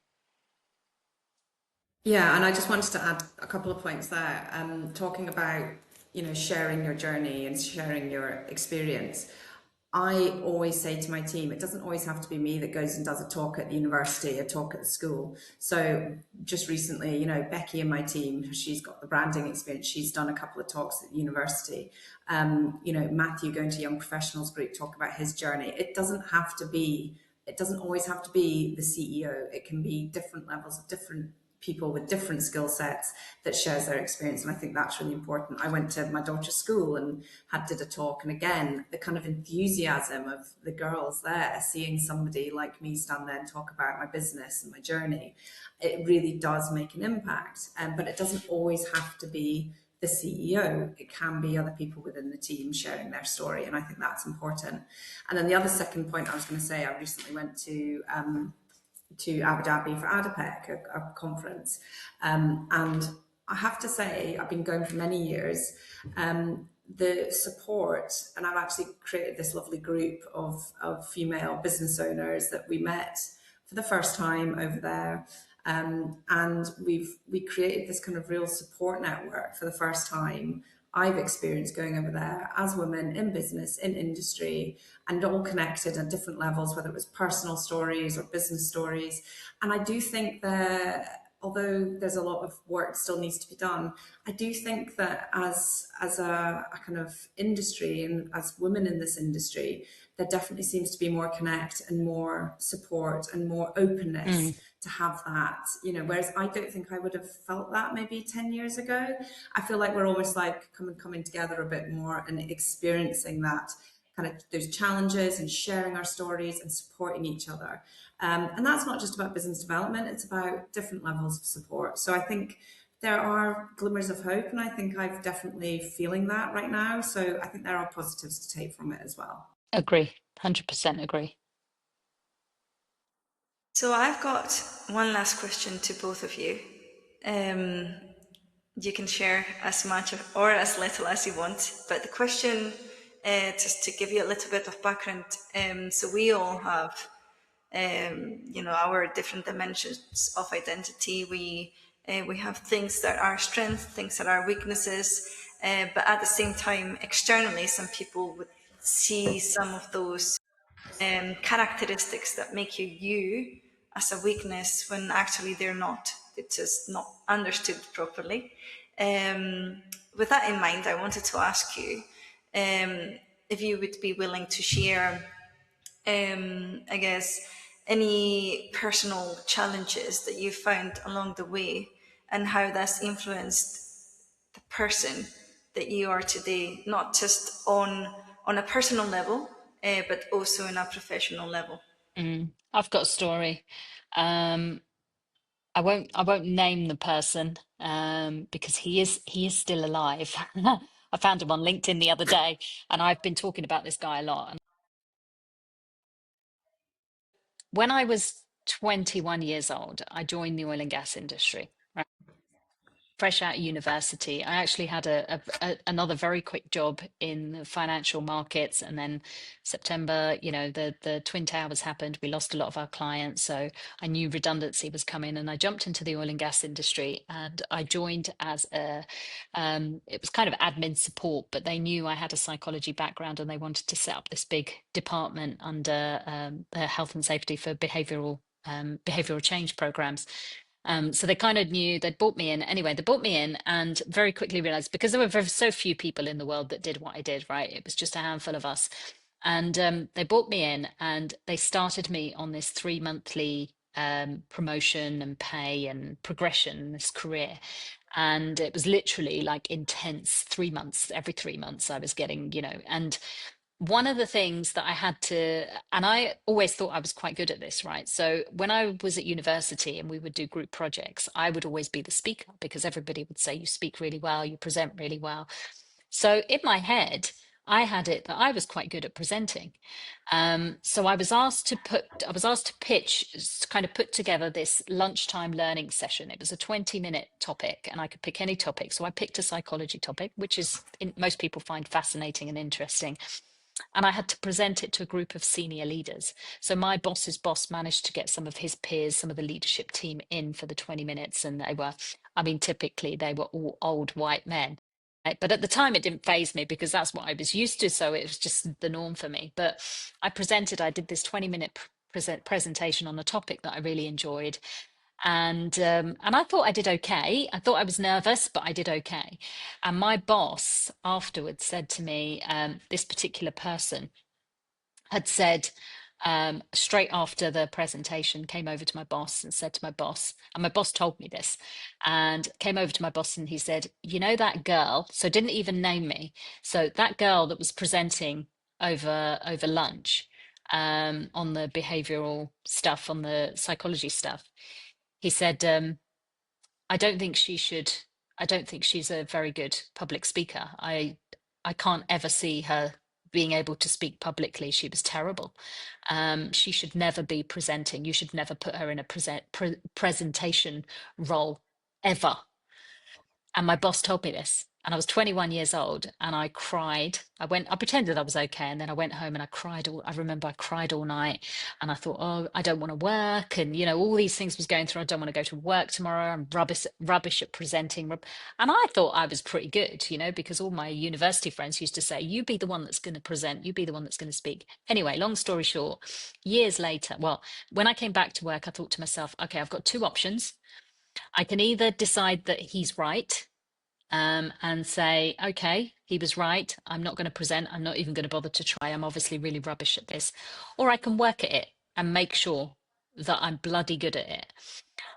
Yeah, and I just wanted to add a couple of points there. Talking about, you know, sharing your journey and sharing your experience. I always say to my team, it doesn't always have to be me that goes and does a talk at the university, a talk at the school. So just recently, you know, Becky in my team, she's got the branding experience. She's done a couple of talks at the university. You know, Matthew going to Young Professionals Group, talk about his journey. It doesn't always have to be the CEO. It can be different levels of different people with different skill sets that shares their experience, and I think that's really important. I went to my daughter's school and did a talk, and again, the kind of enthusiasm of the girls there, seeing somebody like me stand there and talk about my business and my journey, it really does make an impact. But it doesn't always have to be the CEO. It can be other people within the team sharing their story, and I think that's important. And then the other second point I was going to say, I recently went to Abu Dhabi for ADIPEC, a conference. And I have to say, I've been going for many years. The support, and I've actually created this lovely group of female business owners that we met for the first time over there. And we created this kind of real support network for the first time I've experienced going over there as women in business, in industry, and all connected at different levels, whether it was personal stories or business stories. And I do think that although there's a lot of work still needs to be done, I do think that as a kind of industry and as women in this industry, there definitely seems to be more connect and more support and more openness to have that, you know, whereas I don't think I would have felt that maybe 10 years ago. I feel like we're almost like coming together a bit more and experiencing that kind of those challenges and sharing our stories and supporting each other. And that's not just about business development, it's about different levels of support. So I think there are glimmers of hope, and I think I'm definitely feeling that right now. So I think there are positives to take from it as well. Agree. 100% agree. So I've got one last question to both of you. You can share as much or as little as you want, but the question, just to give you a little bit of background, so we all have, you know, our different dimensions of identity. We have things that are strengths, things that are weaknesses, but at the same time, externally, some people would see some of those characteristics that make you you as a weakness when actually they're not. It's just not understood properly. With that in mind, I wanted to ask you if you would be willing to share, I guess, any personal challenges that you found along the way and how that's influenced the person that you are today, not just on a personal level, but also on a professional level. I've got a story. I won't name the person because he is still alive. I found him on LinkedIn the other day, and I've been talking about this guy a lot. And when I was 21 years old, I joined the oil and gas industry. Right? fresh out of university, I actually had another very quick job in the financial markets, and then September, the Twin Towers happened. We lost a lot of our clients, so I knew redundancy was coming, and I jumped into the oil and gas industry, and I joined as it was kind of admin support, but they knew I had a psychology background, and they wanted to set up this big department under the health and safety for behavioral change programs. So they kind of knew. They'd brought me in. Anyway, they brought me in and very quickly realized, because there were so few people in the world that did what I did, right? It was just a handful of us. And they brought me in and they started me on this 3 monthly promotion and pay and progression in this career. And it was literally like intense. 3 months, every 3 months I was getting, and one of the things that I had to, and I always thought I was quite good at this, right? So when I was at university and we would do group projects, I would always be the speaker because everybody would say, you speak really well, you present really well. So in my head, I had it that I was quite good at presenting. So I was asked to pitch, to kind of put together this lunchtime learning session. It was a 20-minute topic and I could pick any topic. So I picked a psychology topic, which most people find fascinating and interesting. And I had to present it to a group of senior leaders. So my boss's boss managed to get some of his peers, some of the leadership team in for the 20 minutes. And typically they were all old white men. Right? But at the time, it didn't faze me because that's what I was used to. So it was just the norm for me. But I did this 20-minute presentation on a topic that I really enjoyed. And I thought I did okay. I thought I was nervous, but I did okay. And my boss afterwards said to me, this particular person had said, straight after the presentation, came over to my boss and said to my boss, and my boss told me this, and came over to my boss and he said, that girl, so didn't even name me. So that girl that was presenting over lunch on the behavioral stuff, on the psychology stuff, he said, I don't think she's a very good public speaker. I can't ever see her being able to speak publicly. She was terrible. She should never be presenting. You should never put her in a presentation role ever. And my boss told me this, and I was 21 years old, and I cried. I pretended I was okay, and then I went home and I remember I cried all night, and I thought, oh, I don't want to work, and all these things was going through. I don't want to go to work tomorrow. I'm rubbish at presenting, and I thought I was pretty good, because all my university friends used to say, you be the one that's going to present, you be the one that's going to speak. Anyway, long story short, years later, well, when I came back to work, I thought to myself, okay, I've got two options. I can either decide that he's right, and say, okay, he was right. I'm not going to present. I'm not even going to bother to try. I'm obviously really rubbish at this. Or I can work at it and make sure that I'm bloody good at it.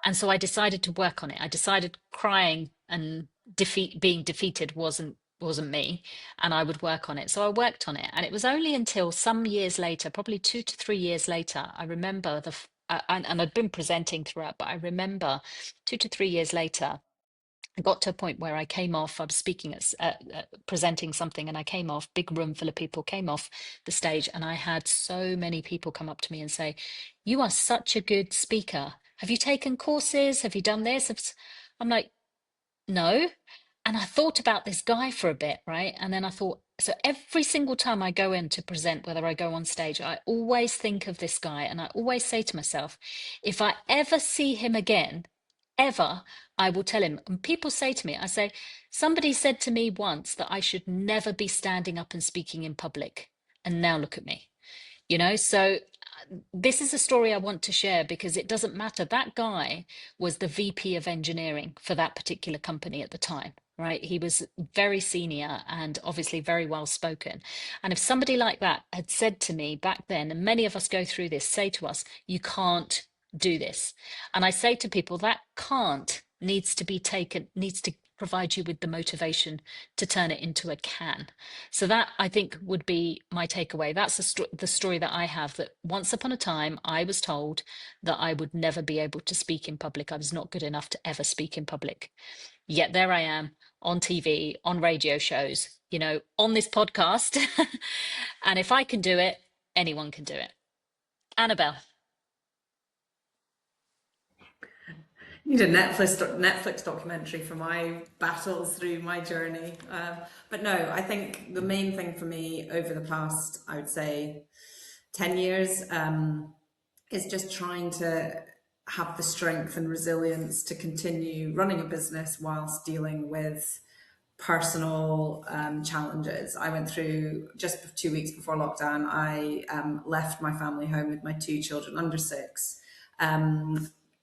And so I decided to work on it. I decided crying and being defeated wasn't me, and I would work on it. So I worked on it, and it was only until some years later, probably 2 to 3 years later, I remember and I'd been presenting throughout, but I remember 2 to 3 years later, I got to a point where I came off. I was speaking presenting something, and I came off. Big room full of people, came off the stage, and I had so many people come up to me and say, "You are such a good speaker. Have you taken courses? Have you done this?" I'm like, "No." And I thought about this guy for a bit, right? And then I thought, so every single time I go in to present, whether I go on stage, I always think of this guy, and I always say to myself, if I ever see him again, ever, I will tell him. And people say to me, I say, somebody said to me once that I should never be standing up and speaking in public. And now look at me, so this is a story I want to share because it doesn't matter. That guy was the VP of engineering for that particular company at the time, right? He was very senior and obviously very well spoken. And if somebody like that had said to me back then, and many of us go through this, say to us, you can't do this. And I say to people, that can't needs to provide you with the motivation to turn it into a can. So that, I think, would be my takeaway. That's the story that I have, that once upon a time I was told that I would never be able to speak in public. I was not good enough to ever speak in public. Yet there I am on TV, on radio shows, on this podcast. And if I can do it, anyone can do it. Annabel. Need a Netflix documentary for my battles through my journey. But no, I think the main thing for me over the past, I would say, 10 years is just trying to have the strength and resilience to continue running a business whilst dealing with personal challenges. I went through, just 2 weeks before lockdown, I left my family home with my 2 children under 6.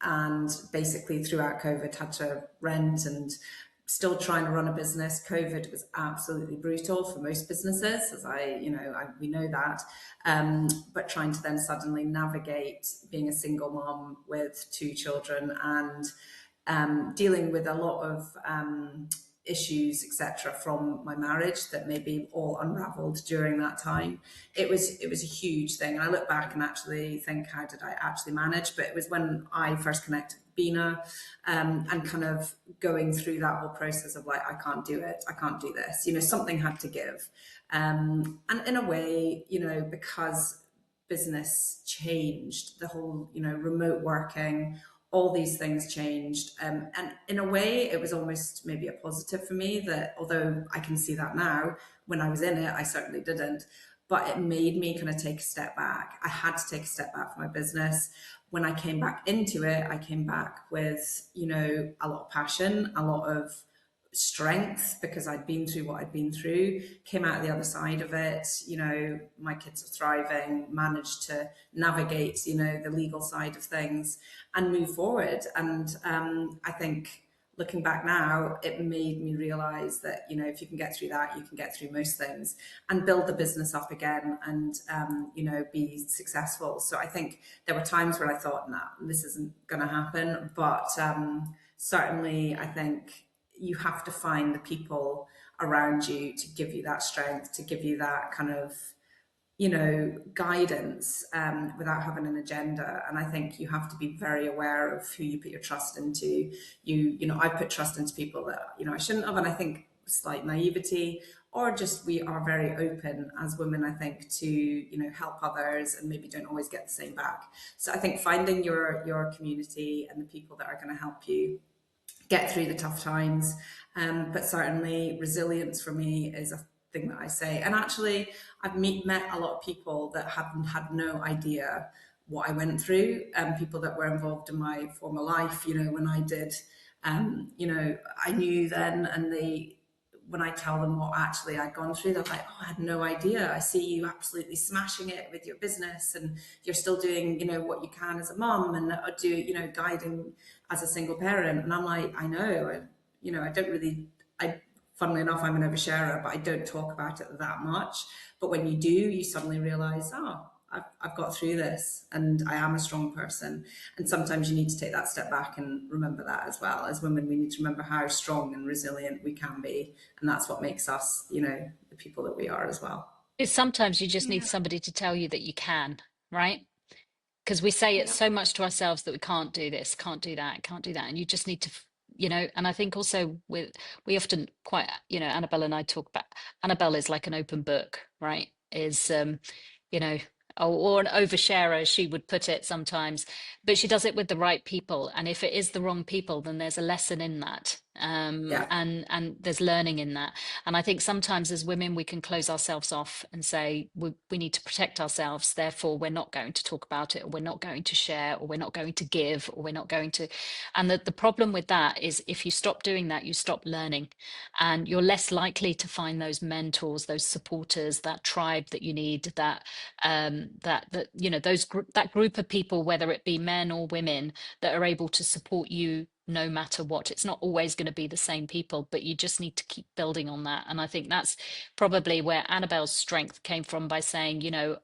And basically throughout COVID had to rent and still trying to run a business. COVID was absolutely brutal for most businesses, as we know that. But trying to then suddenly navigate being a single mom with 2 children and dealing with a lot of issues, etc., from my marriage that maybe all unraveled during that time. It was a huge thing. And I look back and actually think, how did I actually manage? But it was when I first connected with Beena, and kind of going through that whole process of like, I can't do it, I can't do this. Something had to give. And in a way, because business changed, the whole, remote working, all these things changed. And in a way, it was almost maybe a positive for me, that although I can see that now, when I was in it, I certainly didn't. But it made me kind of take a step back. I had to take a step back from my business. When I came back into it, I came back with, a lot of passion, a lot of strength, because I'd been through what I'd been through, came out the other side of it. My kids are thriving, managed to navigate, the legal side of things and move forward. And I think looking back now, it made me realize that, if you can get through that, you can get through most things and build the business up again and, be successful. So I think there were times where I thought, nah, this isn't going to happen. But certainly I think you have to find the people around you to give you that strength, to give you that kind of, guidance, without having an agenda. And I think you have to be very aware of who you put your trust into. I put trust into people that, I shouldn't have. And I think slight naivety, or just we are very open as women, I think, to, help others and maybe don't always get the same back. So I think finding your community and the people that are going to help you get through the tough times. But certainly resilience for me is a thing that I say. And actually, I've met a lot of people that had no idea what I went through, people that were involved in my former life, when I did, I knew then, and when I tell them what actually I'd gone through, they're like, oh, I had no idea. I see you absolutely smashing it with your business, and you're still doing, what you can as a mum, and guiding as a single parent. And I'm like, I know, I don't really, funnily enough, I'm an oversharer, but I don't talk about it that much. But when you do, you suddenly realize, oh, I've got through this and I am a strong person. And sometimes you need to take that step back and remember that as well. As women, we need to remember how strong and resilient we can be. And that's what makes us, the people that we are as well. It's sometimes you just need Yeah. somebody to tell you that you can, right? Because we say it Yeah. so much to ourselves that we can't do this, can't do that, can't do that. And you just need to, and I think also we often quite, Annabel and I talk about, Annabel is like an open book, right? Is, you know, or an oversharer, as she would put it sometimes, but she does it with the right people. And if it is the wrong people, then there's a lesson in that. Yeah. And there's learning in that. And I think sometimes as women, we can close ourselves off and say, we need to protect ourselves. Therefore, we're not going to talk about it, or we're not going to share, or we're not going to give, or we're not going to. And the problem with that is if you stop doing that, you stop learning, and you're less likely to find those mentors, those supporters, that tribe that you need, that that group of people, whether it be men or women, that are able to support you no matter what. It's not always going to be the same people, but you just need to keep building on that. And I think that's probably where Annabelle's strength came from, by saying,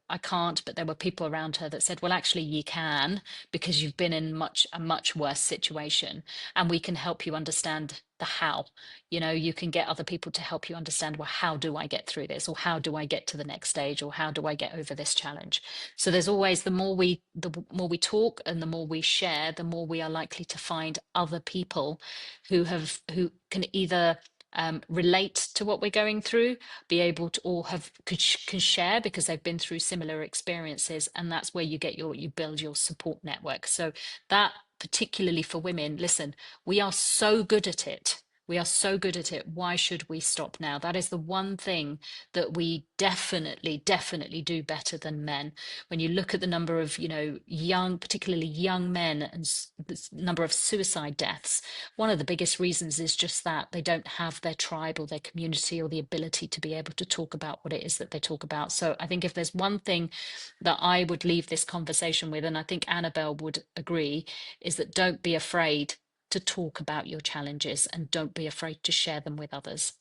I can't, but there were people around her that said, well, actually you can, because you've been in a much worse situation, and we can help you understand the how. You can get other people to help you understand, well, how do I get through this, or how do I get to the next stage, or how do I get over this challenge? So there's always, the more we talk and the more we share, the more we are likely to find other people who can either relate to what we're going through, be able to, or can share because they've been through similar experiences. And that's where you build your support network. So that particularly for women, listen, we are so good at it. We are so good at it. Why should we stop now? That is the one thing that we definitely do better than men. When you look at the number of, young, particularly young men, and the number of suicide deaths, one of the biggest reasons is just that they don't have their tribe or their community or the ability to be able to talk about what it is that they talk about. So I think if there's one thing that I would leave this conversation with, and I think Annabel would agree, is that don't be afraid to talk about your challenges and don't be afraid to share them with others.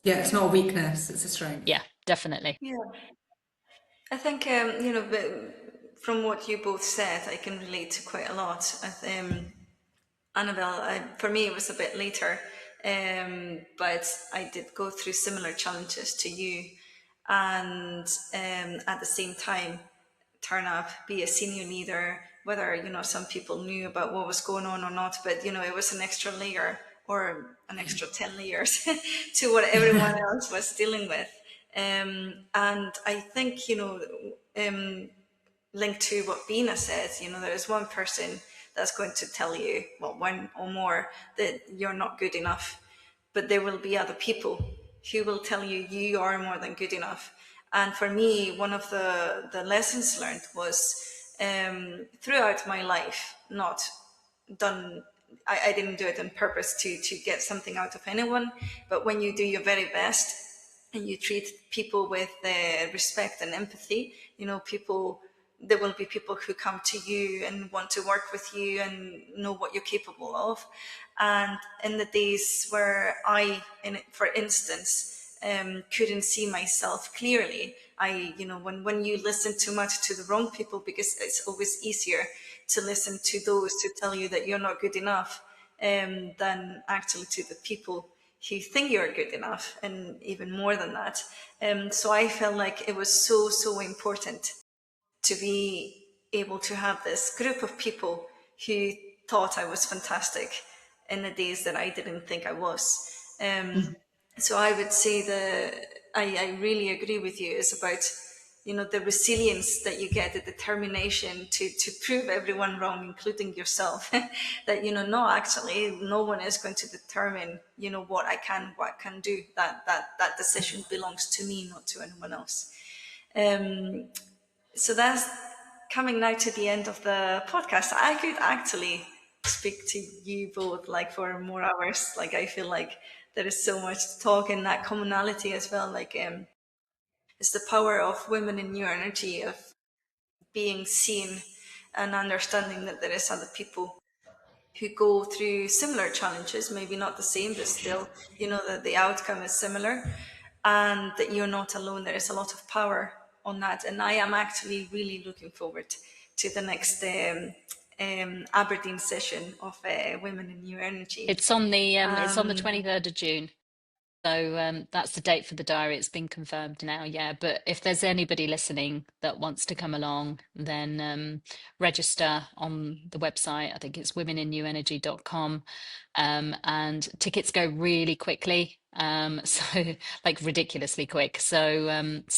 Yeah, it's not a weakness, it's a strength. Yeah, definitely. Yeah, I think from what you both said, I can relate to quite a lot. Annabelle, for me, it was a bit later, but I did go through similar challenges to you, and at the same time, turn up, be a senior leader, whether, some people knew about what was going on or not, but, it was an extra layer or an extra 10 layers to what everyone else was dealing with. And I think, linked to what Beena says, there is one person that's going to tell you, well, one or more, that you're not good enough. But there will be other people who will tell you you are more than good enough. And for me, one of the lessons learned was throughout my life, not done, I didn't do it on purpose to get something out of anyone, but when you do your very best and you treat people with respect and empathy, there will be people who come to you and want to work with you and know what you're capable of. And in the days where for instance, couldn't see myself clearly, when you listen too much to the wrong people, because it's always easier to listen to those who tell you that you're not good enough than actually to the people who think you're good enough, and even more than that. So I felt like it was so important to be able to have this group of people who thought I was fantastic in the days that I didn't think I was. So I would say I really agree with you. It's about, the resilience that you get, the determination to prove everyone wrong, including yourself. That, no, actually, no one is going to determine, what I can do. That decision belongs to me, not to anyone else. So that's coming now to the end of the podcast. I could actually speak to you both like for more hours. Like, I feel like there is so much to talk, and that commonality as well. Like, it's the power of women in new energy, of being seen and understanding that there is other people who go through similar challenges, maybe not the same, but still, that the outcome is similar, and that you're not alone. There is a lot of power on that. And I am actually really looking forward to the next Aberdeen session of Women in New Energy. It's on the 23rd of June. So that's the date for the diary. It's been confirmed now, yeah. But if there's anybody listening that wants to come along, then register on the website. I think it's womeninnewenergy.com. And tickets go really quickly, so like ridiculously quick. So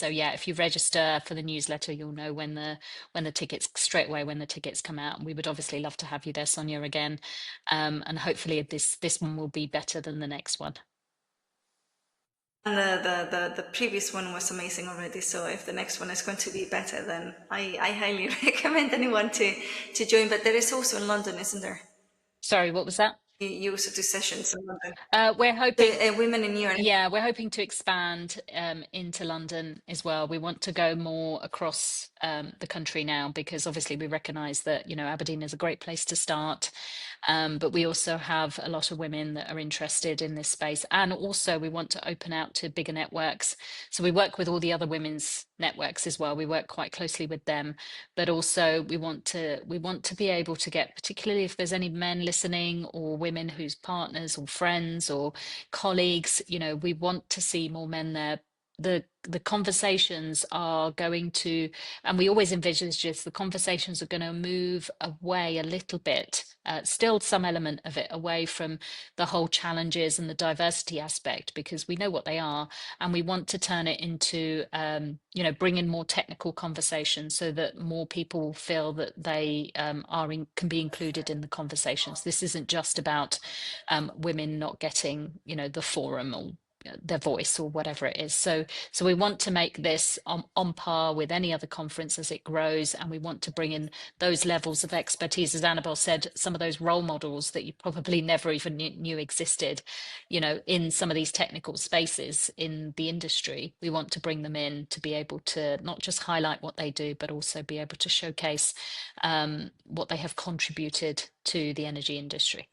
yeah, if you register for the newsletter, you'll know when the tickets straight away when the tickets come out. And we would obviously love to have you there, Sonia, again. And hopefully this one will be better than the next one. And the previous one was amazing already. So if the next one is going to be better, then I highly recommend anyone to join. But there is also in London, isn't there? Sorry, what was that? You also do sessions in London. We're hoping, Women in New York. yeah, we're hoping to expand into London as well. We want to go more across the country now, because obviously we recognise that, Aberdeen is a great place to start. But we also have a lot of women that are interested in this space. And also we want to open out to bigger networks. So we work with all the other women's networks as well. We work quite closely with them, but also we want to be able to get, particularly if there's any men listening or women whose partners or friends or colleagues, we want to see more men there the conversations are going to, and we always envisage this, the conversations are going to move away a little bit, still some element of it away from the whole challenges and the diversity aspect, because we know what they are, and we want to turn it into, bring in more technical conversations so that more people feel that they can be included in the conversations. This isn't just about women not getting, the forum or their voice or whatever it is. So we want to make this on par with any other conference as it grows, and we want to bring in those levels of expertise, as Annabel said, some of those role models that you probably never even knew existed, in some of these technical spaces in the industry. We want to bring them in to be able to not just highlight what they do, but also be able to showcase what they have contributed to the energy industry.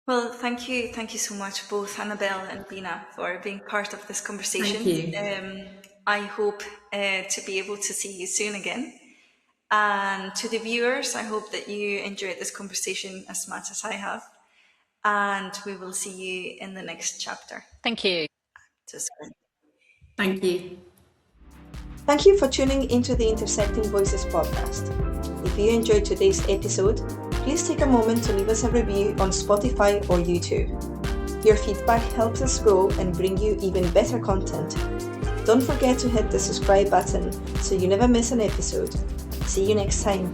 Well, thank you so much, both Annabel and Beena, for being part of this conversation. Thank you. I hope to be able to see you soon again. And to the viewers, I hope that you enjoyed this conversation as much as I have. And we will see you in the next chapter. Thank you. Thank you. Thank you for tuning into the Intersecting Voices podcast. If you enjoyed today's episode, please take a moment to leave us a review on Spotify or YouTube. Your feedback helps us grow and bring you even better content. Don't forget to hit the subscribe button so you never miss an episode. See you next time.